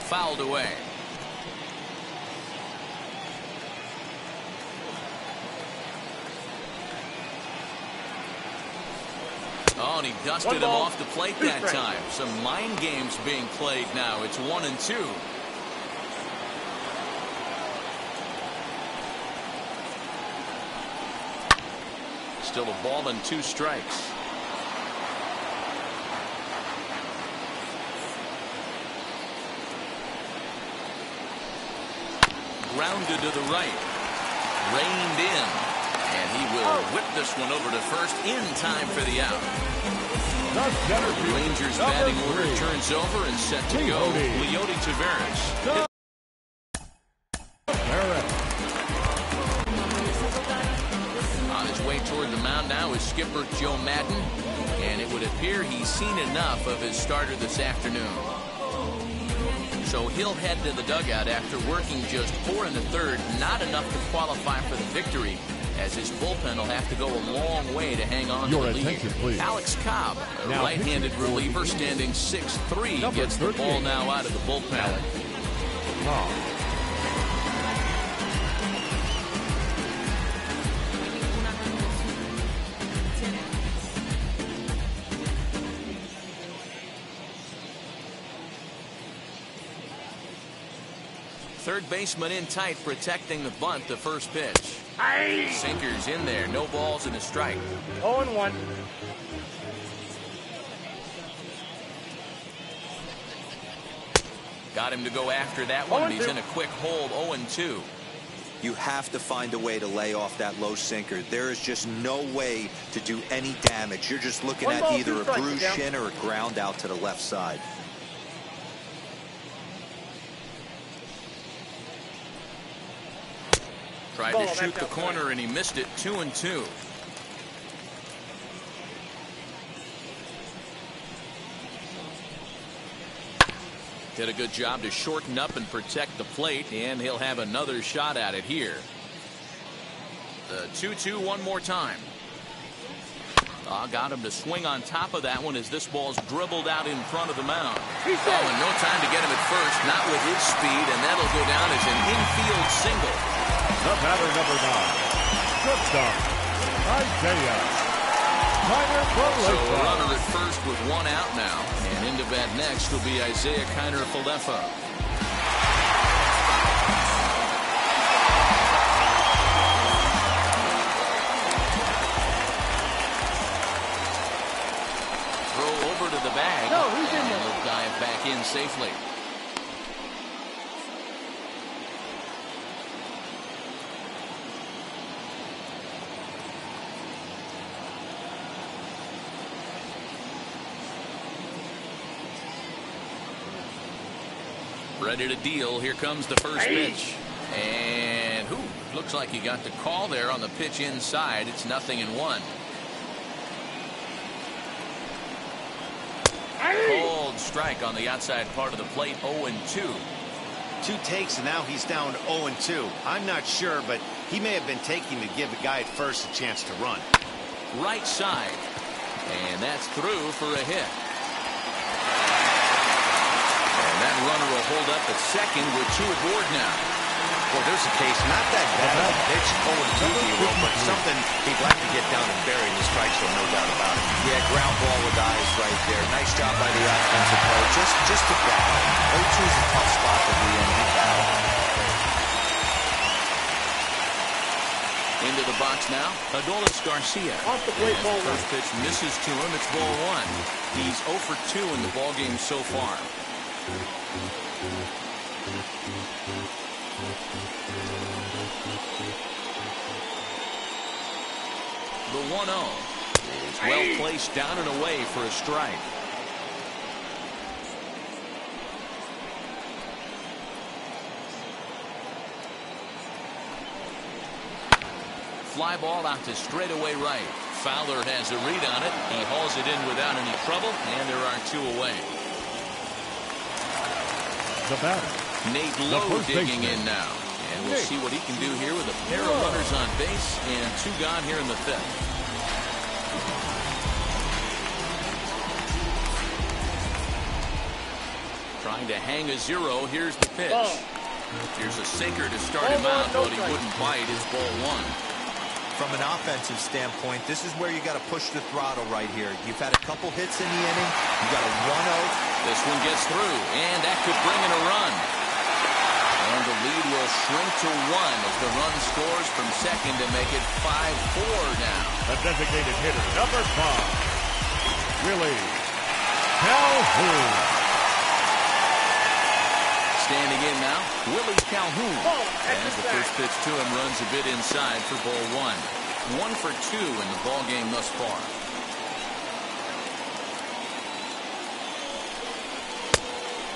fouled away. Oh, and he dusted him off the plate that time. Some mind games being played now. It's 1-2. Still a ball and 2 strikes. Grounded to the right. Reined in. And he will whip this one over to first in time for the out. The Rangers batting order turns over and set to go. Leody Taveras. On his way toward the mound now is skipper Joe Madden. And it would appear he's seen enough of his starter this afternoon. So he'll head to the dugout after working just 4 1/3. Not enough to qualify for the victory, as his bullpen will have to go a long way to hang on to the lead. Please. Alex Cobb, a right-handed reliever standing 6'3", gets the ball now out of the bullpen. Third baseman in tight, protecting the bunt. The first pitch. Sinkers in there. No balls and a strike. 0-1. Got him to go after that one. He's in a quick hold. 0-2. You have to find a way to lay off that low sinker. There is just no way to do any damage. You're just looking at either a bruised shin or a ground out to the left side. Tried to shoot the corner and he missed it. 2-2. Did a good job to shorten up and protect the plate, and he'll have another shot at it here. The 2-2 one more time. Got him to swing on top of that one as this ball's dribbled out in front of the mound. And no time to get him at first, not with his speed, and that'll go down as an infield single. The batter, number 9. Shortstop, Isaiah. So a runner at first with 1 out now. And into bat next will be Isaiah Kiner-Falefa. Throw over to the bag. No, he's in there. And he'll dive back in safely. Ready to deal. Here comes the first pitch. And looks like he got the call there on the pitch inside. It's 0-1. Cold strike on the outside part of the plate. 0-2. 2 takes and now he's down 0-2. I'm not sure, but he may have been taking to give the guy at first a chance to run. Right side. And that's through for a hit. That runner will hold up at second with 2 aboard now. Well, there's a case, not that bad of a pitch, 0-2, but something he'd like to get down and bury in the strike zone, no doubt about it. Yeah, ground ball with eyes right there. Nice job by the offensive coach. Just a battle. 0-2 is a tough spot to be in. Into the box now, Adolis Garcia. Off the plate, ball first pitch misses to him. It's ball 1. He's 0 for 2 in the ball game so far. The 1-0 is well placed down and away for a strike. Fly ball out to straightaway right. Fowler has a read on it. He hauls it in without any trouble, and there are 2 away. The batter, Nate Lowe digging in now. And we'll see what he can do here with a pair of runners on base and 2 gone here in the 5th. Trying to hang a zero. Here's the pitch. Ball. Here's a sinker to start him out, but he wouldn't bite. His ball one. From an offensive standpoint, this is where you got to push the throttle right here. You've had a couple hits in the inning. You got a 1-0. This one gets through, and that could bring in a run. And the lead will shrink to 1 as the run scores from second to make it 5-4 now. A designated hitter, number 5, Willie Calhoun. Standing in now, Willie Calhoun. As the first pitch to him runs a bit inside for ball 1. 1 for 2 in the ball game thus far.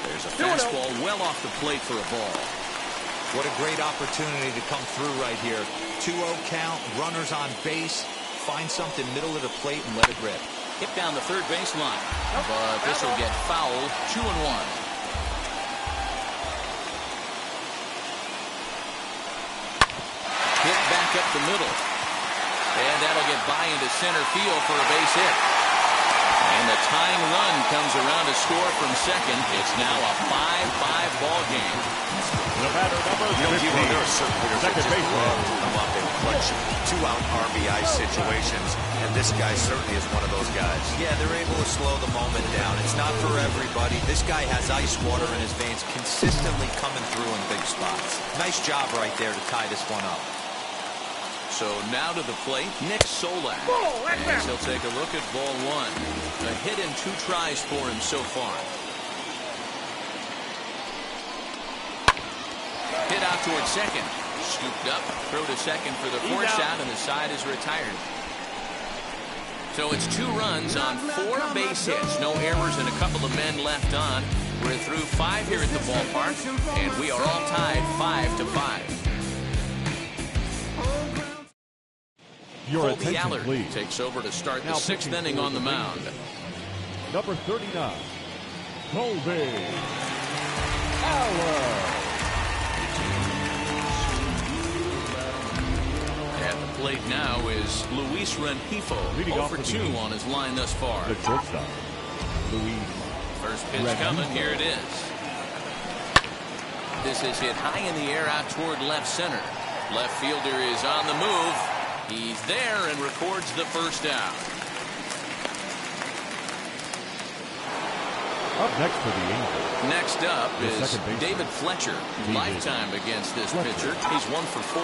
There's a fastball well off the plate for a ball. What a great opportunity to come through right here. 2-0 count, runners on base. Find something middle of the plate and let it rip. Hit down the third baseline, but this will get fouled. 2-1. Hit back up the middle. And that'll get by into center field for a base hit. And the tying run comes around to score from second. It's now a 5-5 ball game. The batter, number 15, there are certain hitters that second just baseman. love to come up in clutch 2-out RBI situations, and this guy certainly is one of those guys. Yeah, they're able to slow the moment down. It's not for everybody. This guy has ice water in his veins, consistently coming through in big spots. Nice job right there to tie this one up. So now to the plate, Nick Solak. As he'll take a look at ball 1. A hit and 2 tries for him so far. Hit out towards second. Scooped up. Throw to second for the force out, and the side is retired. So it's 2 runs on 4 base hits. No errors and a couple of men left on. We're through 5 here at the ballpark, and we are all tied 5-5. Your Colby attention, Allard please. takes over to start Now the 6th inning on the mound. Number 39, Colby Allard. At the plate now is Luis Rengifo. Leading 0 off for for the 2 Eagles. on his line thus far. The shortstop, Luis. First pitch Rengifo. coming. Here it is. This is hit high in the air out toward left center. Left fielder is on the move. He's there and records the first out. Up next for the Angels. Next up The is second baseman. David Fletcher. David Lifetime against this Fletcher. pitcher. He's 1 for 4.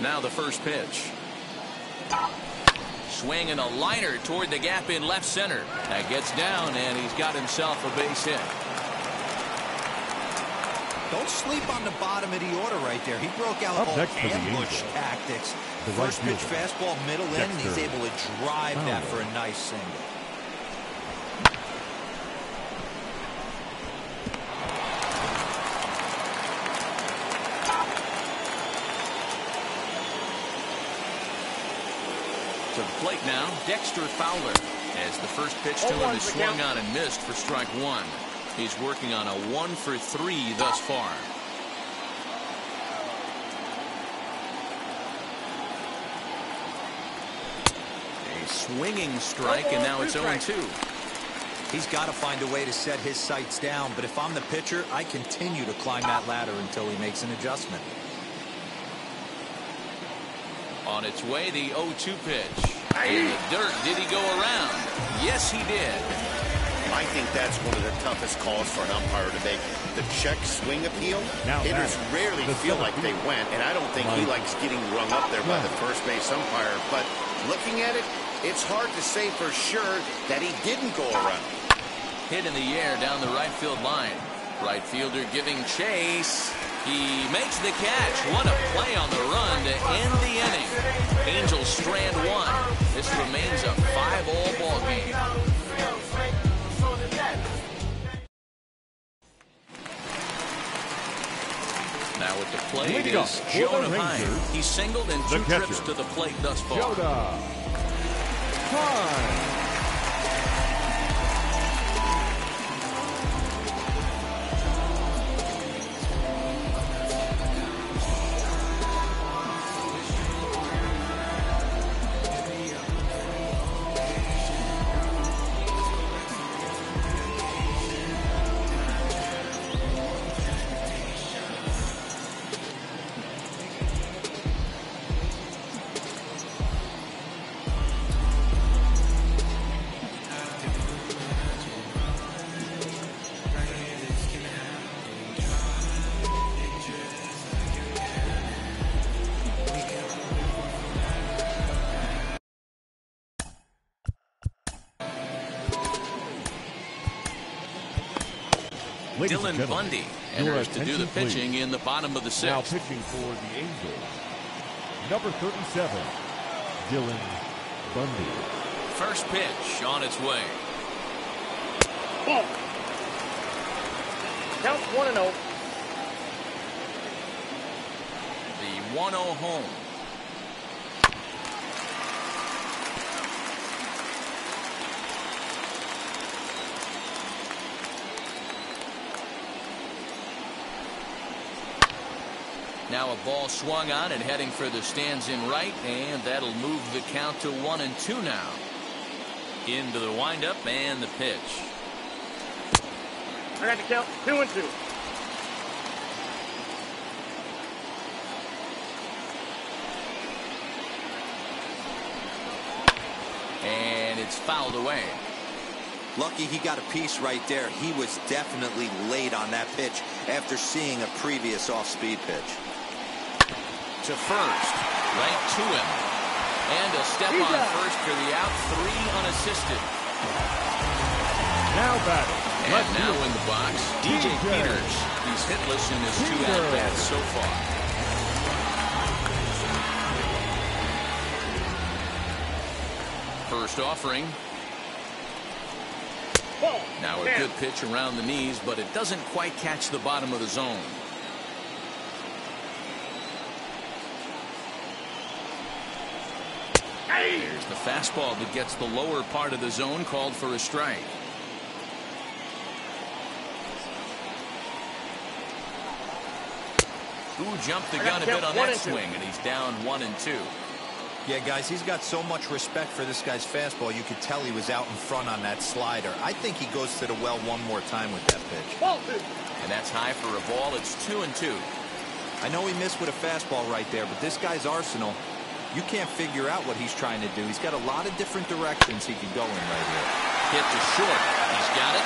Now the first pitch. Swinging a liner toward the gap in left center. That gets down, and he's got himself a base hit. Don't sleep on the bottom of the order right there. He broke out Up all next for the ambush Angels. tactics. The First right pitch fielder, fastball middle in, and he's Dexter able to drive that Fowler. for a nice single. To the plate now, Dexter Fowler. As the first pitch to him is swung on and missed for strike 1. He's working on a 1 for 3 thus far. A swinging strike, and now it's 0-2. He's got to find a way to set his sights down, but if I'm the pitcher, I continue to climb that ladder until he makes an adjustment. On its way, the 0-2 pitch. In the dirt, did he go around? Yes, he did. I think that's one of the toughest calls for an umpire to make. The check swing appeal. Now Hitters that, rarely the feel center like they field. went, and I don't think he likes getting rung up there by the first base umpire. But looking at it, it's hard to say for sure that he didn't go around. Hit in the air down the right field line. Right fielder giving chase. He makes the catch. What a play on the run to end the inning. Angels strand 1. This remains a 5-all ball game. Now at the plate Leading up is for Jonah the Heim. Rangers, He's singled in the 2 catcher, trips to the plate thus far. Jonah Heim. Ladies Dylan and gentlemen, Bundy your enters to do the attention, pitching please. in the bottom of the Now sixth. pitching for the Angels, number 37, Dylan Bundy. First pitch on its way. Ball. Count 1-0. The 1-0 home. Now a ball swung on and heading for the stands in right, and that'll move the count to 1-2 now. Into the windup and the pitch. I got to count 2-2. And it's fouled away. Lucky he got a piece right there. He was definitely late on that pitch after seeing a previous off-speed pitch. To first, right to him. And a step on first for the out, 3 unassisted. Now batting. And now in the box, DJ Peters. He's hitless in his 2 at-bats so far. First offering. Ball. Now a good pitch around the knees, but it doesn't quite catch the bottom of the zone. There's the fastball that gets the lower part of the zone, called for a strike. Who jumped the gun a bit on that swing, and he's down 1-2. Yeah, guys, he's got so much respect for this guy's fastball. You could tell he was out in front on that slider. I think he goes to the well one more time with that pitch. Ball. And that's high for a ball. It's 2-2. I know he missed with a fastball right there, but this guy's arsenal, you can't figure out what he's trying to do. He's got a lot of different directions he can go in right here. Hit to short. He's got it.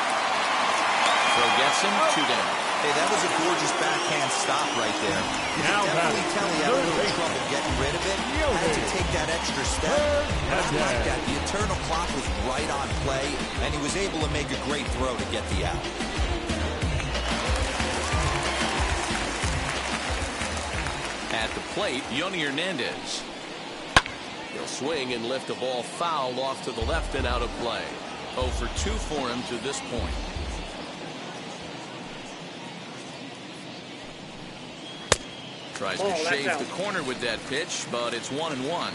Throw gets him. 2 down. Hey, that was a gorgeous backhand stop right there. You can definitely tell he had a little trouble getting rid of it. Had to take that extra step. And I like that. The eternal clock was right on play, and he was able to make a great throw to get the out. At the plate, Yoni Hernandez. He'll swing and lift the ball foul off to the left and out of play. 0 for 2 for him to this point. Tries to shave the corner with that pitch, but it's 1-1.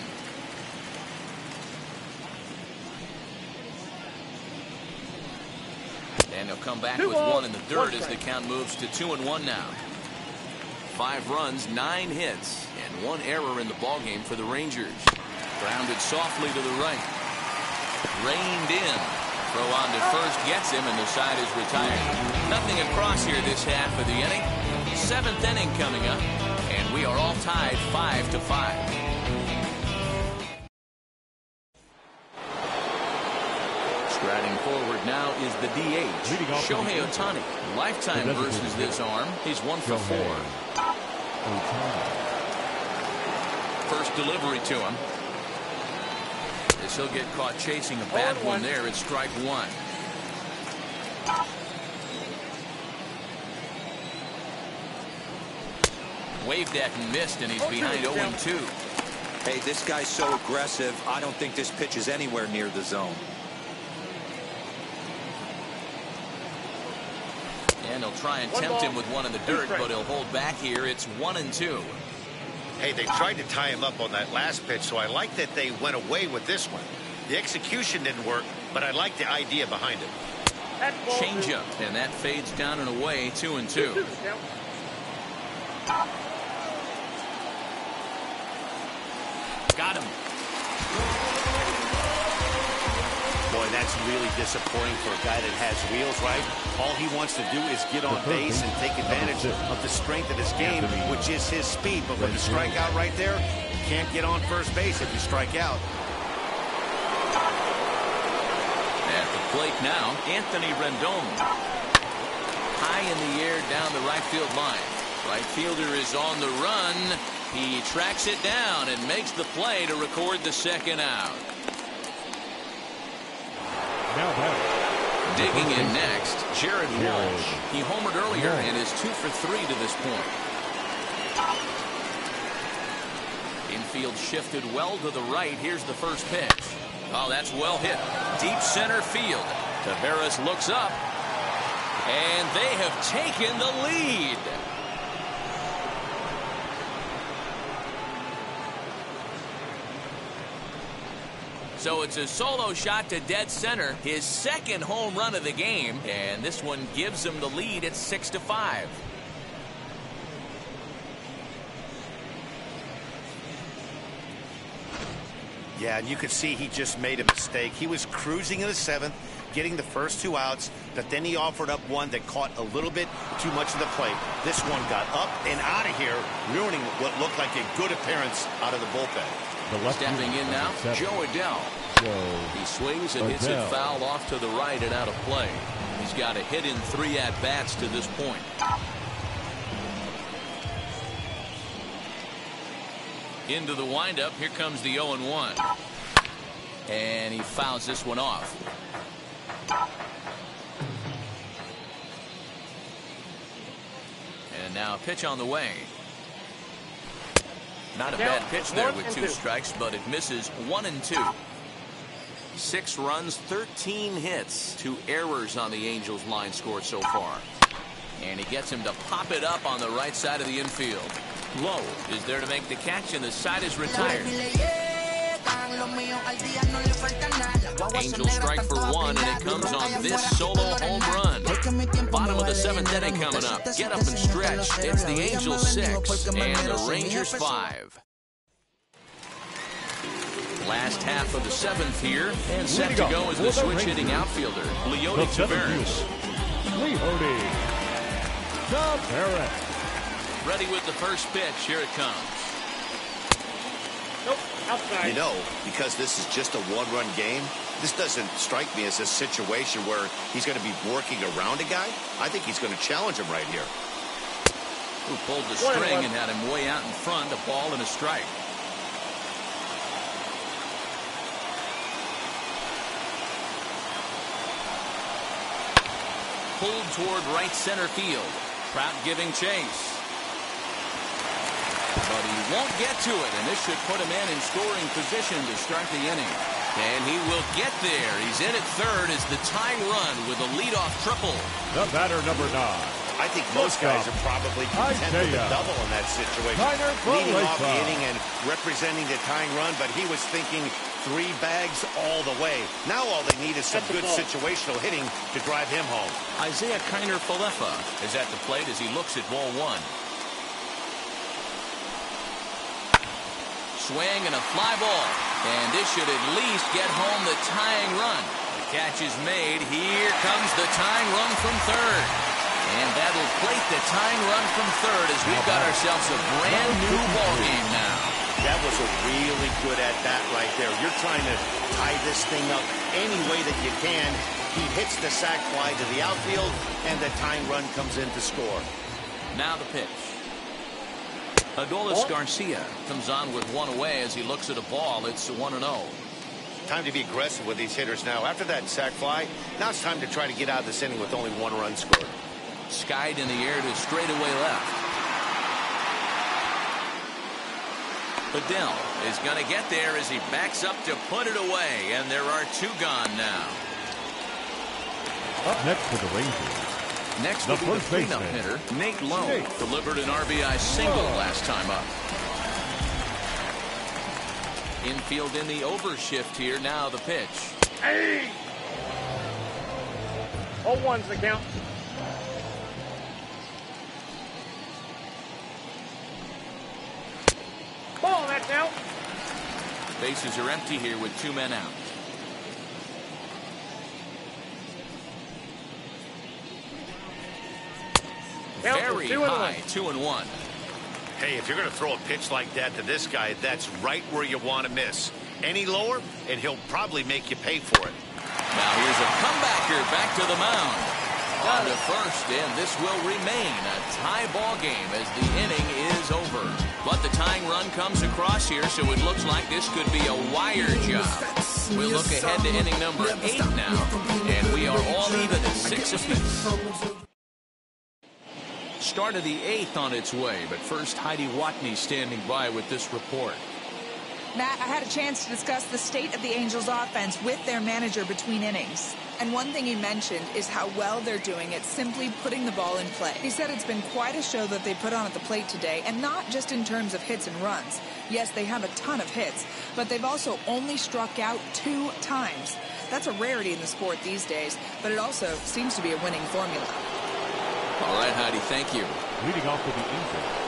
And he'll come back with 1 in the dirt as the count moves to 2-1 now. 5 runs, 9 hits, and 1 error in the ballgame for the Rangers. Grounded softly to the right. Reined in. Throw on to first gets him, and the side is retired. Nothing across here this half of the inning. 7th inning coming up, and we are all tied 5-5. Striding forward now is the DH, Shohei Ohtani. Lifetime versus this arm. He's 1 for 4. First delivery to him. As he'll get caught chasing a bad one there at strike 1. Waved at and missed, and he's behind 0-2. Hey, this guy's so aggressive, I don't think this pitch is anywhere near the zone. And he'll try and tempt him with 1 in the dirt, but he'll hold back here. It's 1-2. Hey, they tried to tie him up on that last pitch, so I like that they went away with this one. The execution didn't work, but I like the idea behind it. Changeup, and that fades down and away. 2-2. Got him. Boy, that's really disappointing for a guy that has wheels, right? All he wants to do is get on base and take advantage of the strength of his game, which is his speed. But with the strikeout right there, you can't get on first base if you strike out. At the plate now, Anthony Rendon. High in the air down the right field line. Right fielder is on the run. He tracks it down and makes the play to record the second out. Digging in next, Jared Walsh. He homered earlier and is 2 for 3 to this point. Infield shifted well to the right. Here's the first pitch. Oh, that's well hit. Deep center field. Taveras looks up. And they have taken the lead. So it's a solo shot to dead center. His second home run of the game. And this one gives him the lead at 6-5. Yeah, and you could see he just made a mistake. He was cruising in the 7th, getting the first 2 outs, but then he offered up one that caught a little bit too much of the plate. This one got up and out of here, ruining what looked like a good appearance out of the bullpen. Stepping in now, Joe Adell. He swings and hits it foul off to the right and out of play. He's got a hit in 3 at-bats to this point. Into the windup. Here comes the 0-1. And he fouls this one off. And now a pitch on the way. Not a bad pitch there with 2 strikes, but it misses 1-2. 6 runs, 13 hits, 2 errors on the Angels line score so far. And he gets him to pop it up on the right side of the infield. Lowe is there to make the catch, and the side is retired. Angels strike for 1, and it comes on this solo home run. Bottom of the 7th inning coming up. Get up and stretch. It's the Angels 6 and the Rangers 5. Last half of the 7th here, and set to go is the switch-hitting outfielder, Leody Taveras. Leody Taveras. Ready with the first pitch. Here it comes. Nope, outside. You know, because this is just a 1-run game, this doesn't strike me as a situation where he's going to be working around a guy. I think he's going to challenge him right here. Who pulled the string and had him way out in front, a ball and a strike. Pulled toward right center field. Trout giving chase. But he won't get to it, and this should put him in scoring position to start the inning. And he will get there. He's in at third as the tying run with a leadoff triple. The batter, number 9. I think most guys are probably content with a double in that situation. Leading off the inning and representing the tying run, but he was thinking 3 bags all the way. Now all they need is some good situational hitting to drive him home. Isaiah Kiner-Falefa is at the plate as he looks at ball 1. Swing and a fly ball. And this should at least get home the tying run. The catch is made. Here comes the tying run from third. And that'll plate the tying run from third as we've got ourselves a brand new ball game now. That was a really good at-bat right there. You're trying to tie this thing up any way that you can. He hits the sac fly to the outfield, and the tying run comes in to score. Now the pitch. Adolis Garcia comes on with 1 away as he looks at a ball. It's 1-0. Time to be aggressive with these hitters now. After that sac fly, now it's time to try to get out of this inning with only 1 run scored. Skied in the air to straightaway left. Adell is going to get there as he backs up to put it away, and there are 2 gone now. Up next for the Rangers. Next will be the cleanup hitter, Nate Lowe. Delivered an RBI single last time up. Infield in the overshift here. Now the pitch. Hey! 0-1's the count. Ball, that's out. Bases are empty here with 2 men out. Very high, 2-1. Hey, if you're going to throw a pitch like that to this guy, that's right where you want to miss. Any lower, and he'll probably make you pay for it. Now here's a comebacker back to the mound. On to first, and this will remain a tie ball game as the inning is over. But the tying run comes across here, so it looks like this could be a wire job. We'll look ahead to inning number 8 now, and we are all even at 6 apiece. Start of the 8th on its way, but first Heidi Watney standing by with this report. Matt, I had a chance to discuss the state of the Angels offense with their manager between innings. And one thing he mentioned is how well they're doing at simply putting the ball in play. He said it's been quite a show that they put on at the plate today, and not just in terms of hits and runs. Yes, they have a ton of hits, but they've also only struck out 2 times. That's a rarity in the sport these days, but it also seems to be a winning formula. All right, Heidi, thank you. Leading off with the Angels,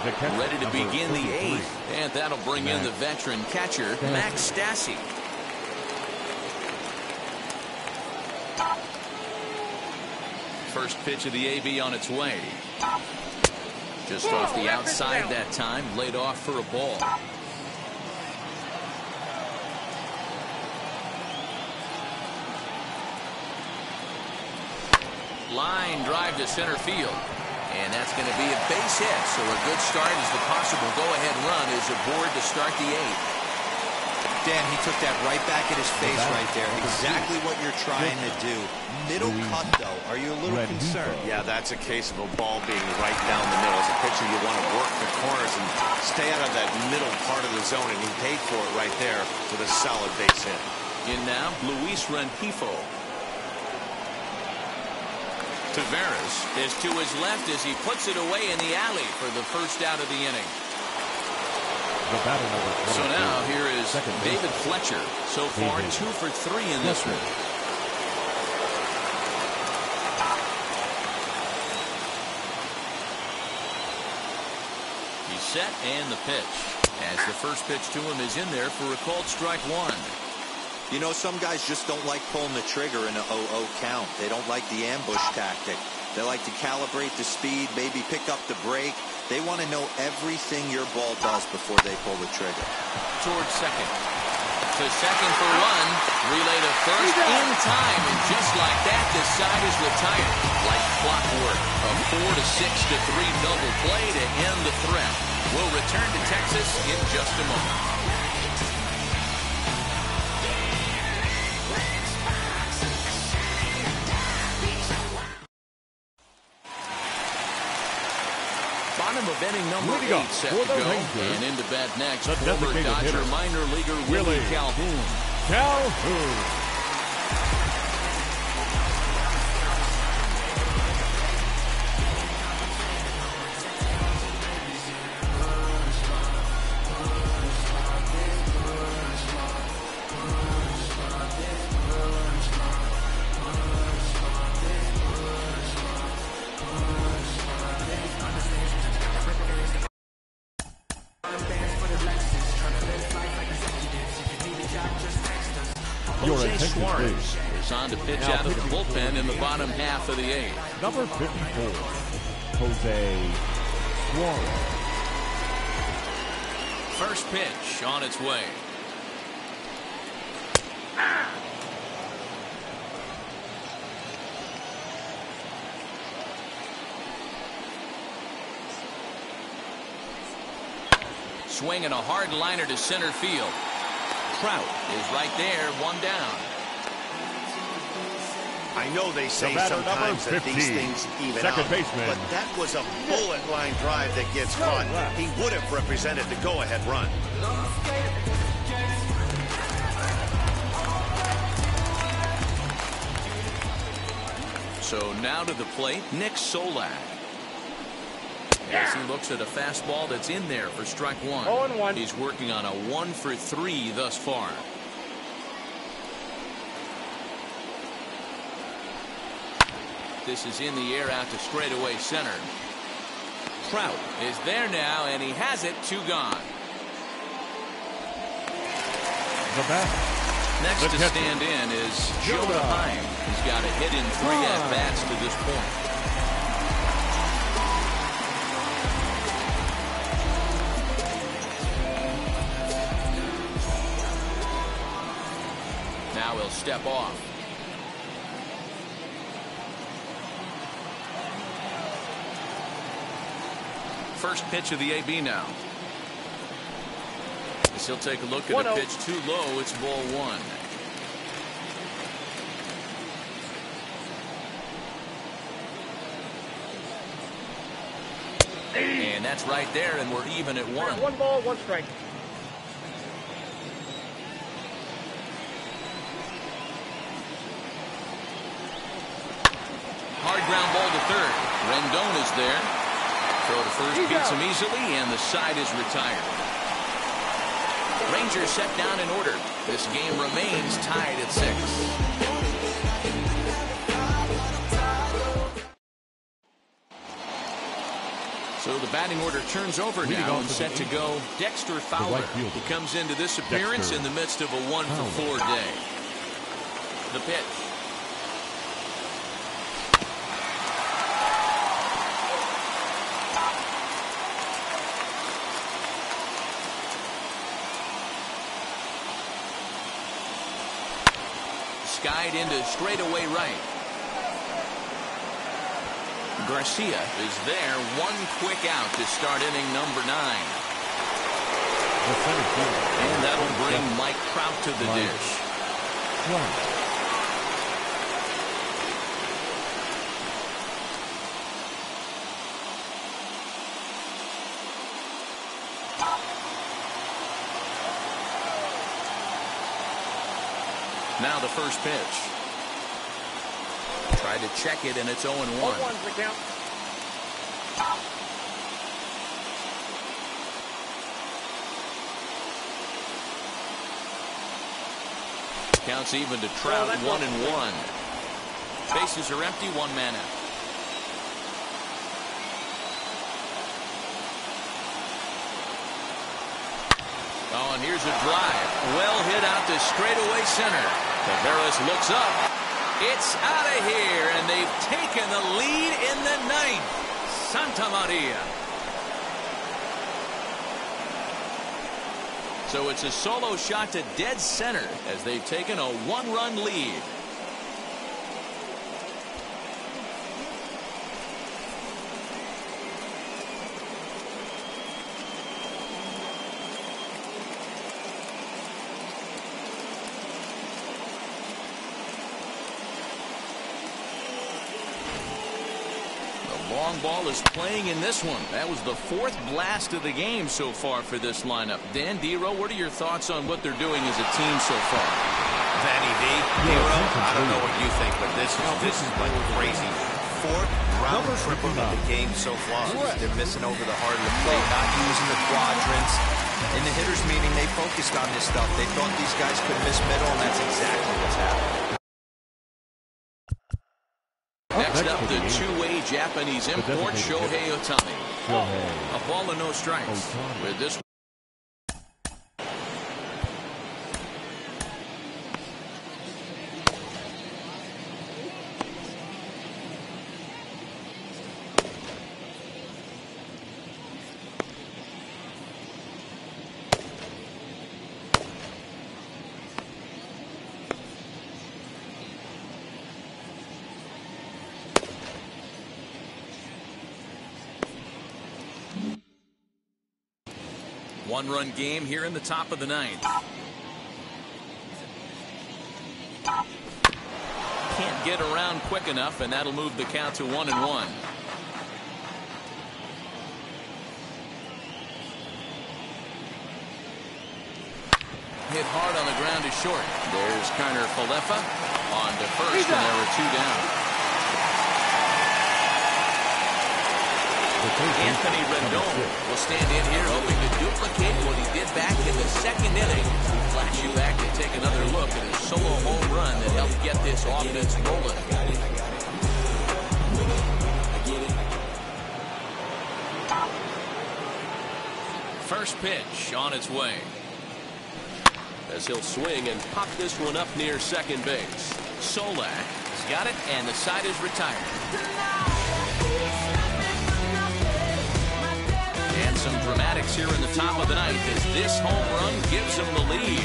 the catcher, ready to begin the 33. 8th, and that'll bring in the veteran catcher, Max Stassi. First pitch of the AB on its way. Just off the outside that time, laid off for a ball. Line drive to center field. And that's going to be a base hit, so a good start as the possible go-ahead run is aboard to start the 8th. Dan, he took that right back at his face right there. Exactly what you're trying to do. Middle cut, though. Are you a little concerned? Yeah, that's a case of a ball being right down the middle. As a pitcher, you want to work the corners and stay out of that middle part of the zone, and he paid for it right there with a solid base hit. In now, Luis Rengifo. Taveras is to his left as he puts it away in the alley for the first out of the inning. So now here is David Fletcher. So far 2 for 3 in this one. He's set and the pitch. As the first pitch to him is in there for a called strike 1. You know, some guys just don't like pulling the trigger in a 0-0 count. They don't like the ambush tactic. They like to calibrate the speed, maybe pick up the brake. They want to know everything your ball does before they pull the trigger. Towards second. To second for 1. Relay to first in time. And just like that, this side is retired. Like clockwork. A 4-6-3 double play to end the threat. We'll return to Texas in just a moment. Bottom of inning number 8 set to go. And into bat next, former Dodger minor leaguer Willie Calhoun. Suarez is on to pitch out of the bullpen in the bottom half of the 8th. Number 54, Jose Suarez. First pitch on its way. Swinging a hard liner to center field. Trout is right there, 1 down. I know they say sometimes that these things even out, but that was a bullet line drive that gets caught. He would have represented the go-ahead run. So now to the plate, Nick Solak. As he looks at a fastball that's in there for strike 1. 0-1. He's working on a 1 for 3 thus far. This is in the air out to straightaway center. Trout is there now, and he has it. 2 gone. Next to stand in is Jonah Heim. He's got a hit in 3 at-bats to this point. Now he'll step off. First pitch of the AB now. As he'll take a look at a pitch too low. It's ball one. And that's right there, and we're even at one. 1 ball, 1 strike. Hard ground ball to third. Rendon is there. Throw to first beats him easily, and the side is retired. Rangers set down in order. This game remains tied at 6. So the batting order turns over now and set to go. Dexter Fowler, who comes into this appearance in the midst of a 1-for-4 day. The pitch. Skied into straightaway right. Garcia is there. One quick out to start inning number 9. And that'll bring Mike Trout to the dish. Now the first pitch. Tried to check it, and it's 0-1. 1-1's the count. Counts even to Trout. 1-1. Bases are empty. 1 man out. Oh, and here's a drive. Well hit out to straightaway center. Taveras looks up. It's out of here, and they've taken the lead in the 9th. Santa Maria. So it's a solo shot to dead center as they've taken a 1-run lead. Long ball is playing in this one. That was the 4th blast of the game so far for this lineup. Dan Dero, what are your thoughts on what they're doing as a team so far? Vanny V, Dero, I don't know what you think, but this is like crazy. 4th round trip of the game so far. They're missing over the heart of the plate, not using the quadrants. In the hitters meeting, they focused on this stuff. They thought these guys could miss middle, and that's exactly what's happening. Next up, the two-way Japanese import, Shohei Ohtani. A ball and no strikes. With this. One-run game here in the top of the 9th. Can't get around quick enough, and that'll move the count to 1-1. Hit hard on the ground to short. There's Karner Falefa on to first, and there are 2 down. Anthony Rendon will stand in here hoping to duplicate what he did back in the 2nd inning. We'll flash you back and take another look at his solo home run that helped get this offense rolling. First pitch on its way. As he'll swing and pop this one up near second base. Solak has got it, and the side is retired. And some dramatics here in the top of the 9th as this home run gives them the lead.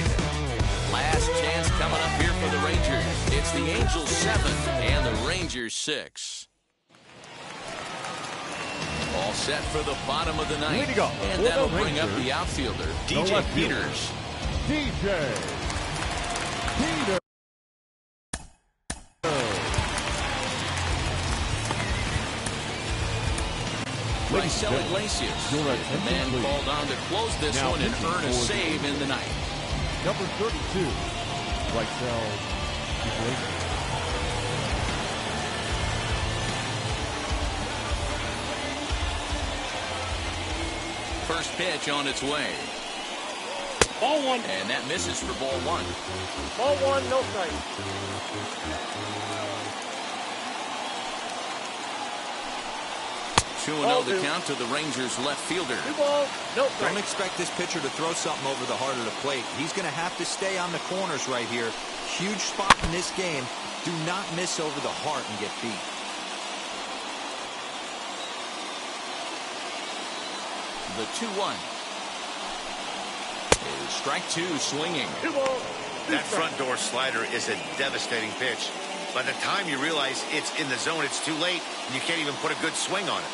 Last chance coming up here for the Rangers. It's the Angels 7 and the Rangers 6. All set for the bottom of the ninth. And For that'll the bring up Rangers, the outfielder, the DJ left fielder, Peters. DJ Peters. Marcelo Iglesias, the man called on to close this one and earn a save in the ninth. Number 32, Marcelo Iglesias. First pitch on its way. Ball one. And that misses for ball one. Ball one, no strike. 2-0 the count to the Rangers left fielder. 2 balls, no strike. Don't expect this pitcher to throw something over the heart of the plate. He's going to have to stay on the corners right here. Huge spot in this game. Do not miss over the heart and get beat. The 2-1. Strike two swinging. 2 balls. That front door slider is a devastating pitch. By the time you realize it's in the zone, it's too late. And you can't even put a good swing on it.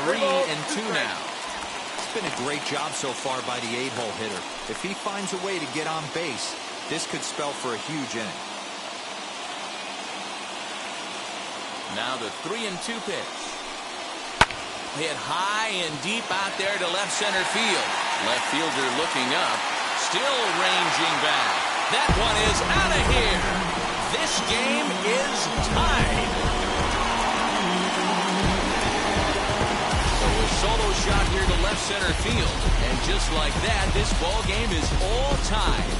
Three and two now. It's been a great job so far by the 8-hole hitter. If he finds a way to get on base, this could spell for a huge inning. Now the 3-2 pitch. Hit high and deep out there to left center field. Left fielder looking up. Still ranging back. That one is out of here. This game is tied. So a solo shot here to left center field. And just like that, this ball game is all tied.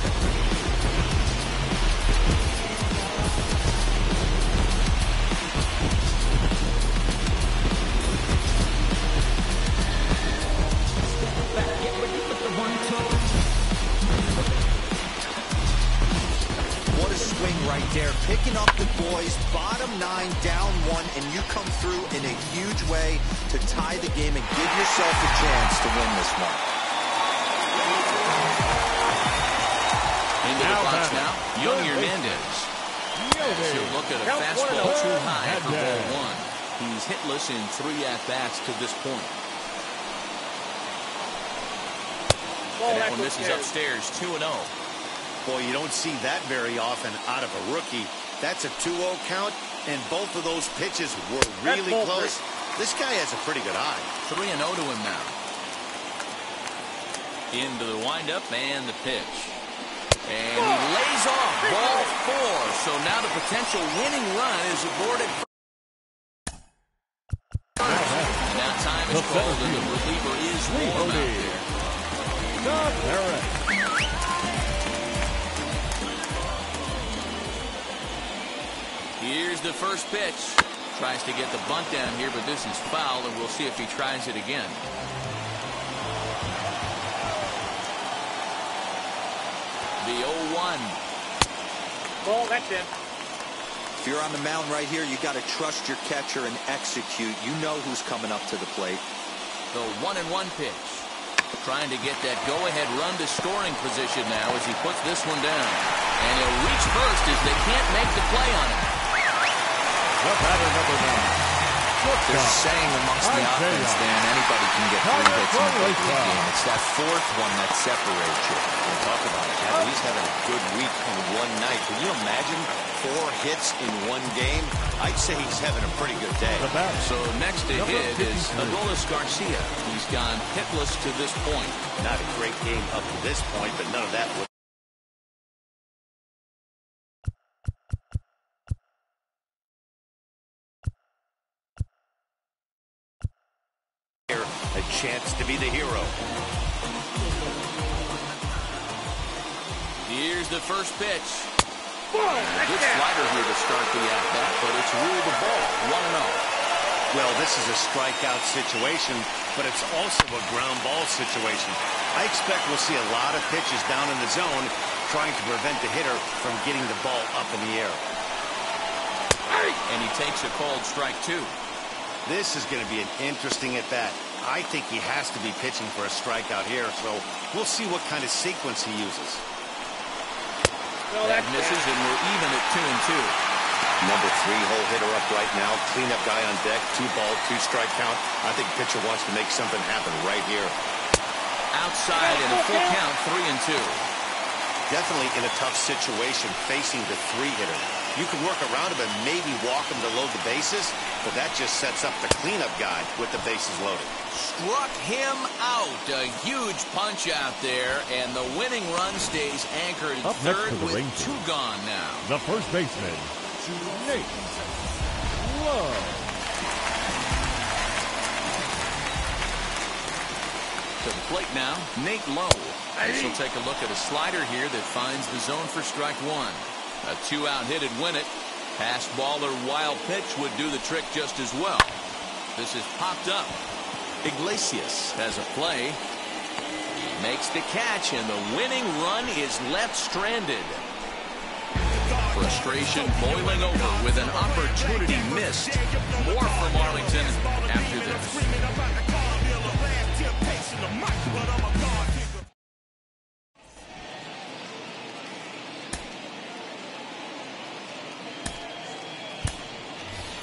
Right there, picking up the boys, bottom 9, down 1, and you come through in a huge way to tie the game and give yourself a chance to win this one. Into the box now, Hernandez. He'll look at a fastball too high for ball one. He's hitless in 3 at-bats to this point. And that one misses upstairs, 2-0. Boy, you don't see that very often out of a rookie. That's a 2-0 count, and both of those pitches were really close. This guy has a pretty good eye. 3-0 to him now. Into the windup and the pitch. And he lays off ball 4. So now the potential winning run is aborted. Now time is called, and the reliever is warm out there. Here's the first pitch. Tries to get the bunt down here, but this is foul, and we'll see if he tries it again. The 0-1. Ball, that's it. If you're on the mound right here, you got to trust your catcher and execute. You know who's coming up to the plate. The 1-1 pitch. Trying to get that go-ahead run to scoring position now as he puts this one down. And he'll reach first as they can't make the play on it. The batter, number 9. There's a saying amongst the offense, Dan, anybody can get 3 hits in a baseball game. It's that 4th one that separates you. We'll talk about it. Yeah, he's having a good week in one night. Can you imagine 4 hits in one game? I'd say he's having a pretty good day. So next to hit is Adolis Garcia. He's gone hitless to this point. Not a great game up to this point, but none of that would. A chance to be the hero. Here's the first pitch. Good slider here to start the at-bat, but it's ruled the ball. 1-0. Well, this is a strikeout situation, but it's also a ground ball situation. I expect we'll see a lot of pitches down in the zone trying to prevent the hitter from getting the ball up in the air. And he takes a called strike 2. This is going to be an interesting at-bat. I think he has to be pitching for a strikeout here, so we'll see what kind of sequence he uses. That misses, and we're even at 2-2. Number 3-hole hitter up right now. Cleanup guy on deck. 2-ball, 2-strike count. I think pitcher wants to make something happen right here. Outside and a full count, 3-2. Definitely in a tough situation facing the 3-hitter. You can work around him and maybe walk him to load the bases, but that just sets up the cleanup guy with the bases loaded. Struck him out. A huge punch out there, and the winning run stays anchored at third with Rangers. 2 gone now. The first baseman, Nate Lowe. To the plate now, Nate Lowe. This will take a look at a slider here that finds the zone for strike 1. A 2-out hit would win it. Passed ball or wild pitch would do the trick just as well. This is popped up. Iglesias has a play. Makes the catch, and the winning run is left stranded. Frustration boiling over with an opportunity missed. More from Arlington after this.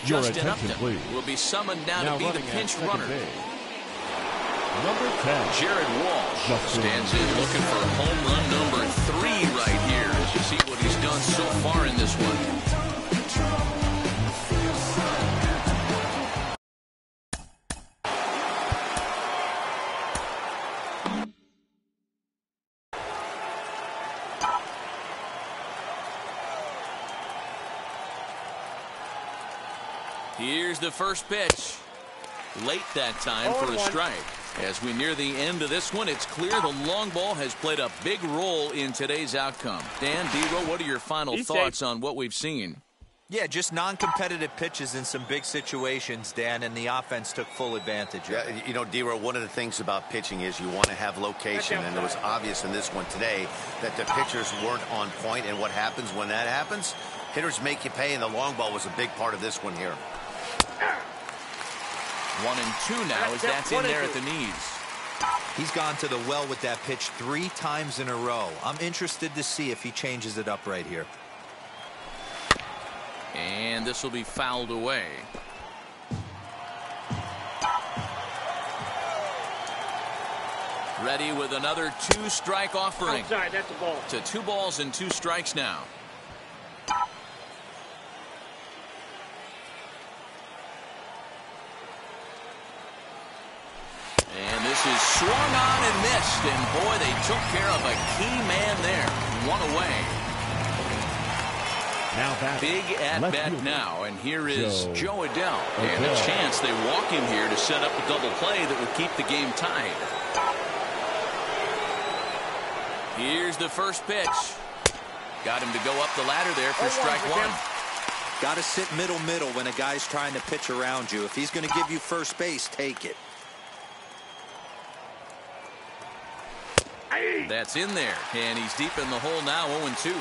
Your Justin attention, Upton please. will be summoned now to be the running at pinch second runner. base, number 10. Jared Walsh Justin. stands in looking for home run number 3 right here as you see what he's done so far in this one. Here's the first pitch. Late that time for a strike. As we near the end of this one, it's clear the long ball has played a big role in today's outcome. Dan, D-Row, what are your final thoughts on what we've seen? Yeah, just non-competitive pitches in some big situations, Dan, and the offense took full advantage of it. Yeah, you know, D-Row, one of the things about pitching is you want to have location, and it was obvious in this one today that the pitchers weren't on point, and what happens when that happens? Hitters make you pay, and the long ball was a big part of this one here. 1-2 now as that's in there at the knees. He's gone to the well with that pitch 3 times in a row. I'm interested to see if he changes it up right here. And this will be fouled away. Ready with another 2-strike offering. Outside, that's a ball. To 2 balls and 2 strikes now. And this is swung on and missed. And boy, they took care of a key man there. 1 away. Now back. Big at-bat now, and here is Joe Adell. And a chance they walk him here to set up a double play that would keep the game tied. Here's the first pitch. Got him to go up the ladder there for strike 1. Got to sit middle when a guy's trying to pitch around you. If he's going to give you first base, take it. That's in there, and he's deep in the hole now, 0-2.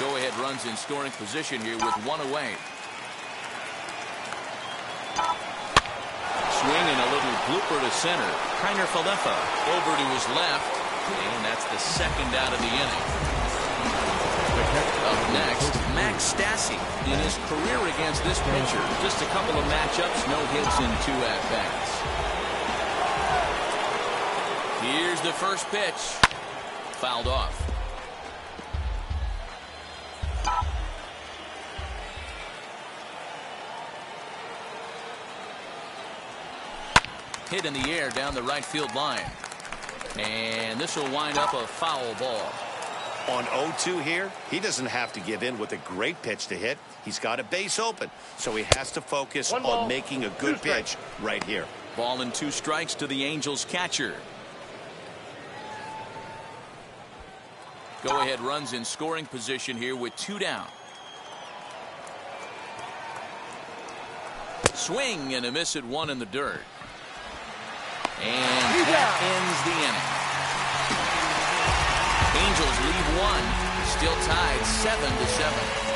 Go-ahead runs in scoring position here with 1 away. Swing and a little blooper to center. Kiner Falefa over to his left, and that's the 2nd out of the inning. Up next, Max Stassi in his career against this pitcher. Just a couple of matchups, no hits in 2 at-bats. Here's the first pitch. Fouled off. Hit in the air down the right field line. And this will wind up a foul ball. On 0-2 here, he doesn't have to give in with a great pitch to hit. He's got a base open, so he has to focus on making a good pitch right here. Ball and 2 strikes to the Angels catcher. Go-ahead runs in scoring position here with 2 down. Swing and a miss at 1 in the dirt. And that ends the inning. Angels lead 1. Still tied 7-7.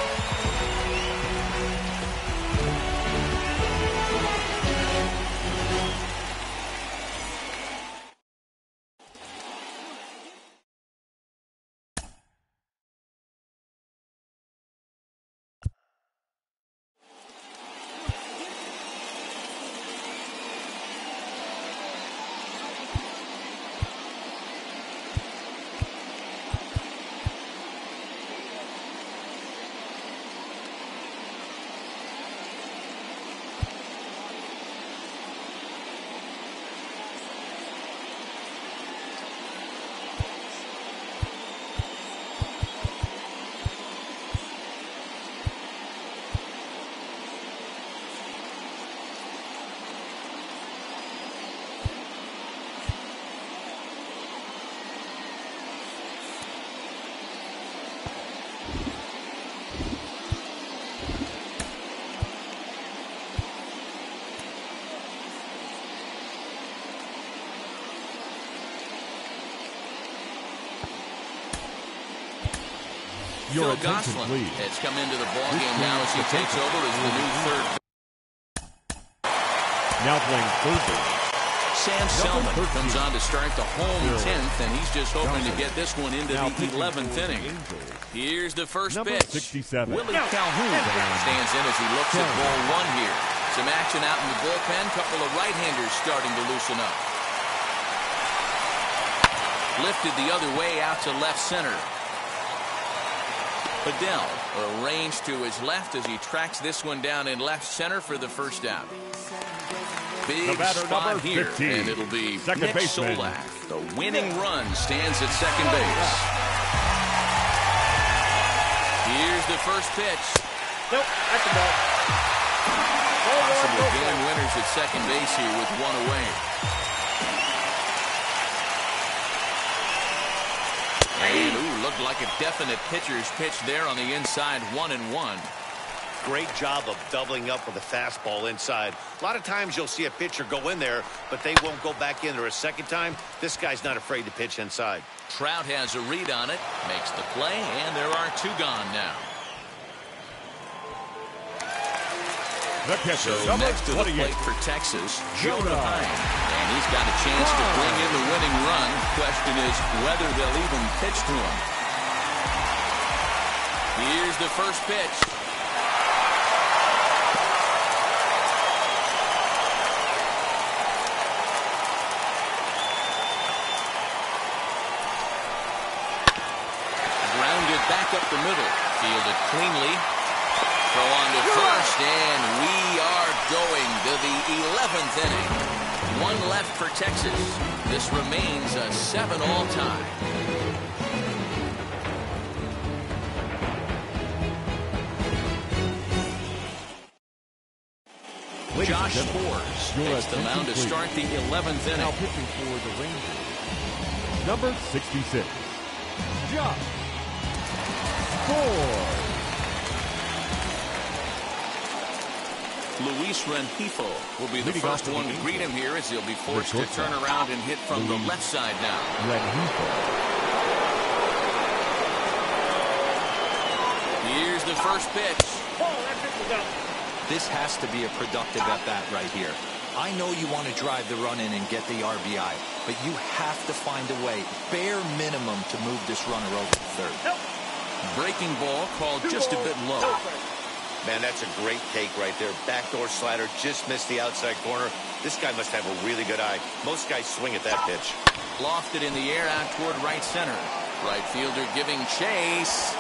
Your Phil attention, Gosselin please. has come into the ballgame now as he takes over as the new third. Now playing third base. Sam Selman comes on to start the home 10th, and he's just hoping to get this one into the 11th inning. Here's the first Number pitch. 67. Willie Calhoun stands in as he looks at ball one here. Some action out in the bullpen. Couple of right-handers starting to loosen up. Lifted the other way out to left center. Fidel arranged to his left as he tracks this one down in left center for the first out. Big spot here, 15. and it'll be Second Nick baseman. Solak. The winning run stands at second base. Here's the first pitch. Nope, that's a ball. Possible game winners at second base here with one away. And looked like a definite pitcher's pitch there on the inside, 1-1. Great job of doubling up with a fastball inside. A lot of times you'll see a pitcher go in there, but they won't go back in there a second time. This guy's not afraid to pitch inside. Trout has a read on it, makes the play, and there are two gone now. So next to the plate for Texas, Jonah Heim. And he's got a chance to bring in the winning run. Question is whether they'll even pitch to him. Here's the first pitch. Grounded back up the middle. Fielded cleanly. Throw on to first, and we are going to the 11th inning. One left for Texas. This remains a 7-all tie. Josh Forbes takes the mound to start the 11th inning. Now pitching for the Rangers. Number 66. Josh Forbes. Luis Rengifo will be the first one to greet him here as he'll be forced to turn around and hit from the left side now. Here's the first pitch. This has to be a productive at-bat right here. I know you want to drive the run in and get the RBI, but you have to find a way, bare minimum, to move this runner over to third. Breaking ball called just a bit low. Man, that's a great take right there. Backdoor slider, just missed the outside corner. This guy must have a really good eye. Most guys swing at that pitch. Lofted in the air out toward right center. Right fielder giving chase.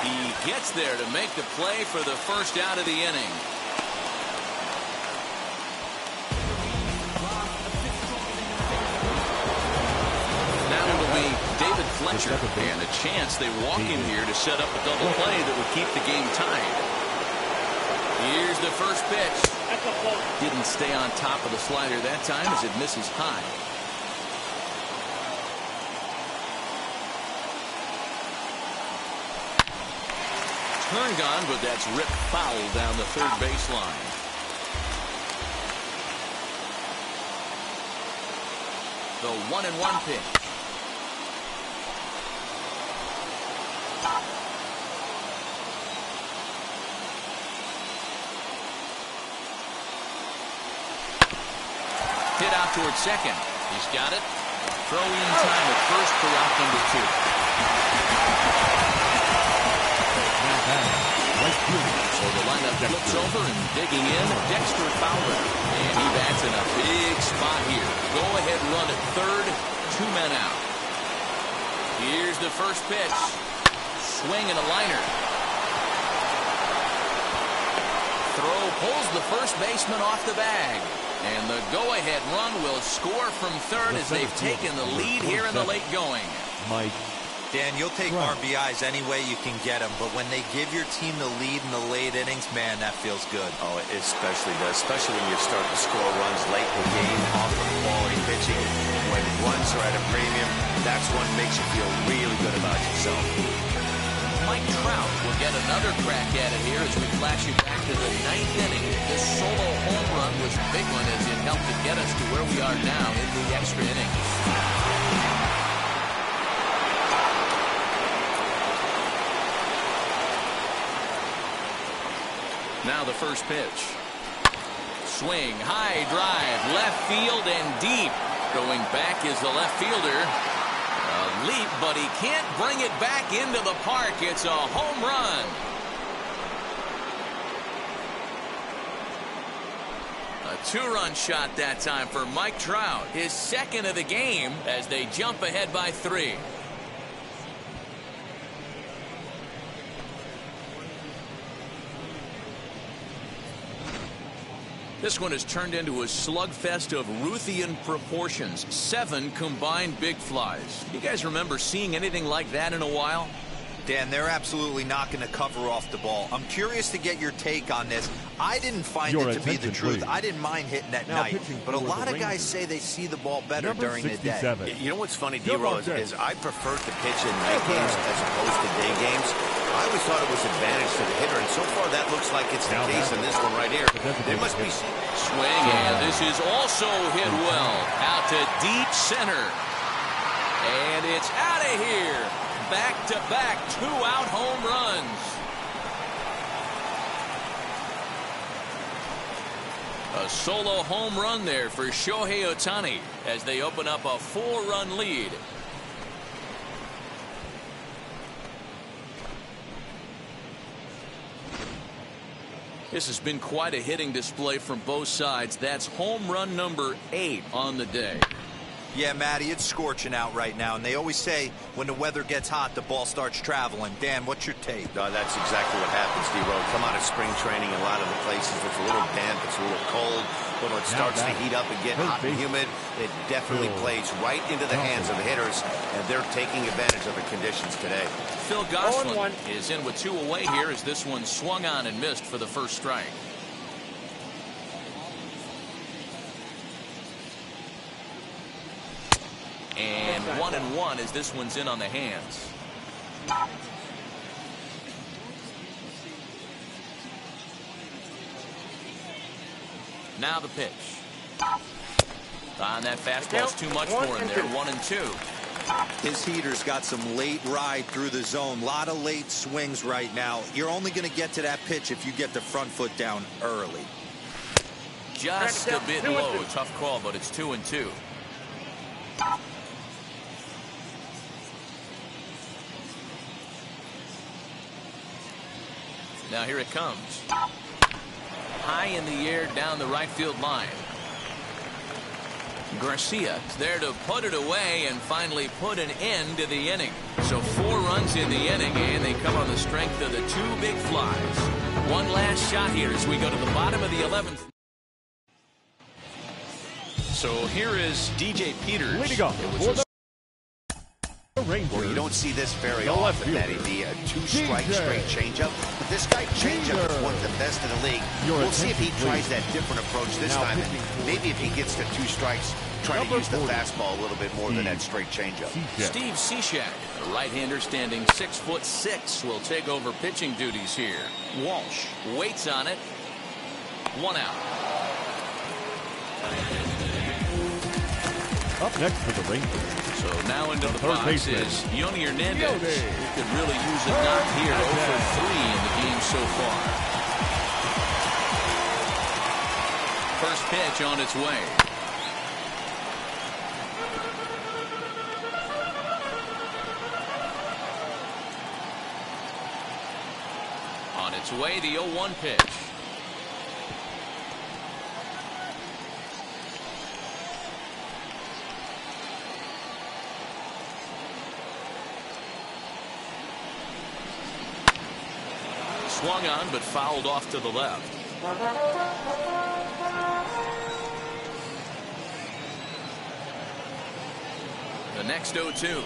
He gets there to make the play for the first out of the inning. Now it'll be David Fletcher, and a chance they walk in here to set up a double play that would keep the game tied. Here's the first pitch. Didn't stay on top of the slider that time as it misses high. Turn gone, but that's ripped foul down the third baseline. The 1-1 pitch. Hit out towards second. He's got it. Throw in time at first for out number 2. So the lineup flips over and digging in, Dexter Fowler. And he bats in a big spot here. Go ahead run at third, 2 men out. Here's the first pitch. Swing and a liner. Throw pulls the first baseman off the bag. And the go-ahead run will score from third as they've taken the lead here in the late going. Mike. Dan, you'll take RBIs any way you can get them, but when they give your team the lead in the late innings, man, that feels good. Oh, it especially does, especially when you start to score runs late in the game off of quality pitching. When runs are at a premium, that's what makes you feel really good about yourself. Mike Trout will get another crack at it here as we flash you back to the 9th inning. This solo home run was a big one as it helped to get us to where we are now in the extra innings. Now the first pitch. Swing, high drive, left field and deep. Going back is the left fielder. A leap, but he can't bring it back into the park. It's a home run. A two-run shot that time for Mike Trout. His second of the game as they jump ahead by 3. This one has turned into a slugfest of Ruthian proportions. 7 combined big flies. You guys remember seeing anything like that in a while? Dan, they're absolutely not going to cover off the ball. I'm curious to get your take on this. I didn't find it to be the truth. Please. I didn't mind hitting at night, but a lot of guys say they see the ball better during the day. You know what's funny, D-Roll, is I prefer to pitch in night games as opposed to day games. I always thought it was advantage to the hitter, and so far that looks like it's the case in this one right here. There must be swing, and this is also hit well out to deep center, and it's out of here. Back-to-back 2-out home runs. A solo home run there for Shohei Ohtani as they open up a 4-run lead. This has been quite a hitting display from both sides. That's home run number 8 on the day. Yeah, Matty, it's scorching out right now, and they always say when the weather gets hot, the ball starts traveling. Dan, what's your take? That's exactly what happens, D-Roll. Come out of spring training in a lot of the places. It's a little damp, it's a little cold. But when it starts to heat up and get hot and humid, it definitely plays right into the hands of the hitters, and they're taking advantage of the conditions today. Phil Gosselin is in with 2 away here as this one swung on and missed for the first strike. And 1-1 as this one's in on the hands. Now the pitch. On that fastball's too much for him there. 1-2. His heater's got some late ride through the zone. A lot of late swings right now. You're only going to get to that pitch if you get the front foot down early. Just a bit low. Tough call, but it's 2-2. Now here it comes. High in the air down the right field line. Garcia there to put it away and finally put an end to the inning. So 4 runs in the inning, and they come on the strength of the 2 big flies. One last shot here as we go to the bottom of the 11th. So here is DJ Peters. Way to go. Well, you don't see this very often, Matty D. A 2-strike straight changeup. But this guy changeup is one of the best in the league. We'll see if he tries that different approach this time. And maybe if he gets to 2 strikes, try to use the fastball a little bit more than that straight changeup. Steve Cishek, a right-hander standing 6'6", will take over pitching duties here. Walsh waits on it. 1 out. Up next for the Rangers. So now into the box is Yoni Hernandez, who could really use a knock here. 0 for 3 in the game so far. First pitch on its way. On its way, the 0-1 pitch. Swung on, but fouled off to the left. The next 0-2.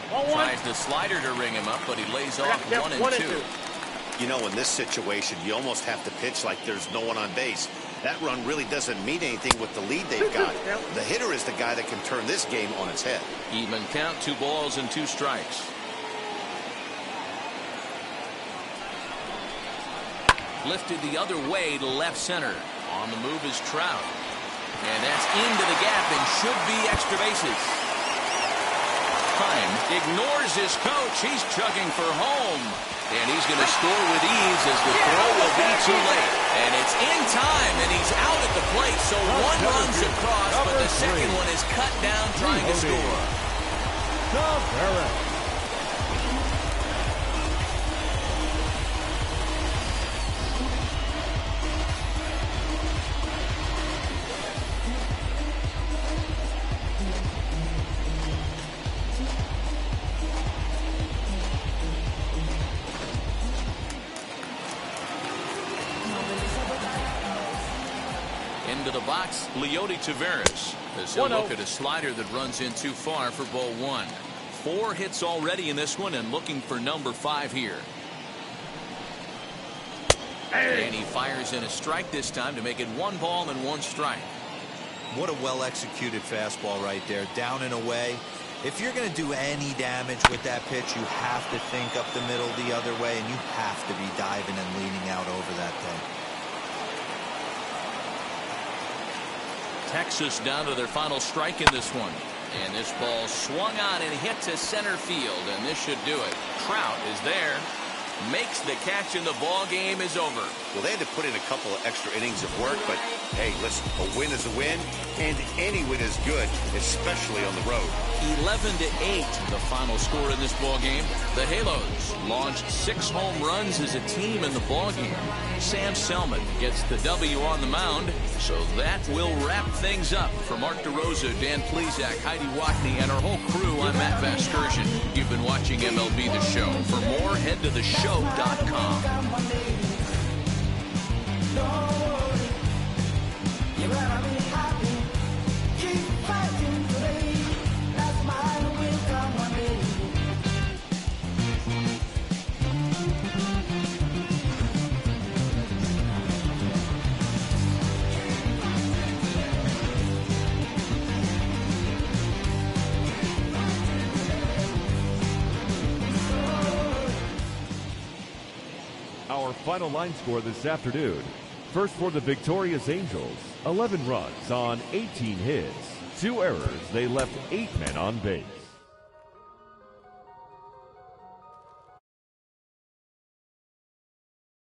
Tries the slider to ring him up, but he lays off 1-2. You know, in this situation, you almost have to pitch like there's no one on base. That run really doesn't mean anything with the lead they've got. The hitter is the guy that can turn this game on its head. Even count, 2 balls and 2 strikes. Lifted the other way to left center. On the move is Trout. And that's into the gap and should be extra bases. time. Ignores his coach. He's chugging for home. And he's going to score with ease as the throw will be too late. And it's in time, and he's out at the plate. So one runs across, but the second one is cut down trying to score. Into the box, Leody Taveras, as he'll look at a slider that runs in too far for ball 1. 4 hits already in this one and looking for number 5 here. And he fires in a strike this time to make it 1 ball and 1 strike. What a well-executed fastball right there, down and away. If you're going to do any damage with that pitch, you have to think up the middle the other way, and you have to be diving and leaning out over that thing. Texas down to their final strike in this one. And this ball swung on and hit to center field, and this should do it. Trout is there. Makes the catch, and the ball game is over. Well, they had to put in a couple of extra innings of work, but hey, listen, a win is a win, and any win is good, especially on the road. 11-8, the final score in this ball game. The Halos launched 6 home runs as a team in the ball game. Sam Selman gets the W on the mound, so that will wrap things up. For Mark DeRosa, Dan Plesac, Heidi Watney, and our whole crew, I'm Matt Vasgersian. You've been watching MLB The Show. For more, head to theshow.com. Our final line score this afternoon. First for the victorious Angels, 11 runs on 18 hits. 2 errors. They left 8 men on base.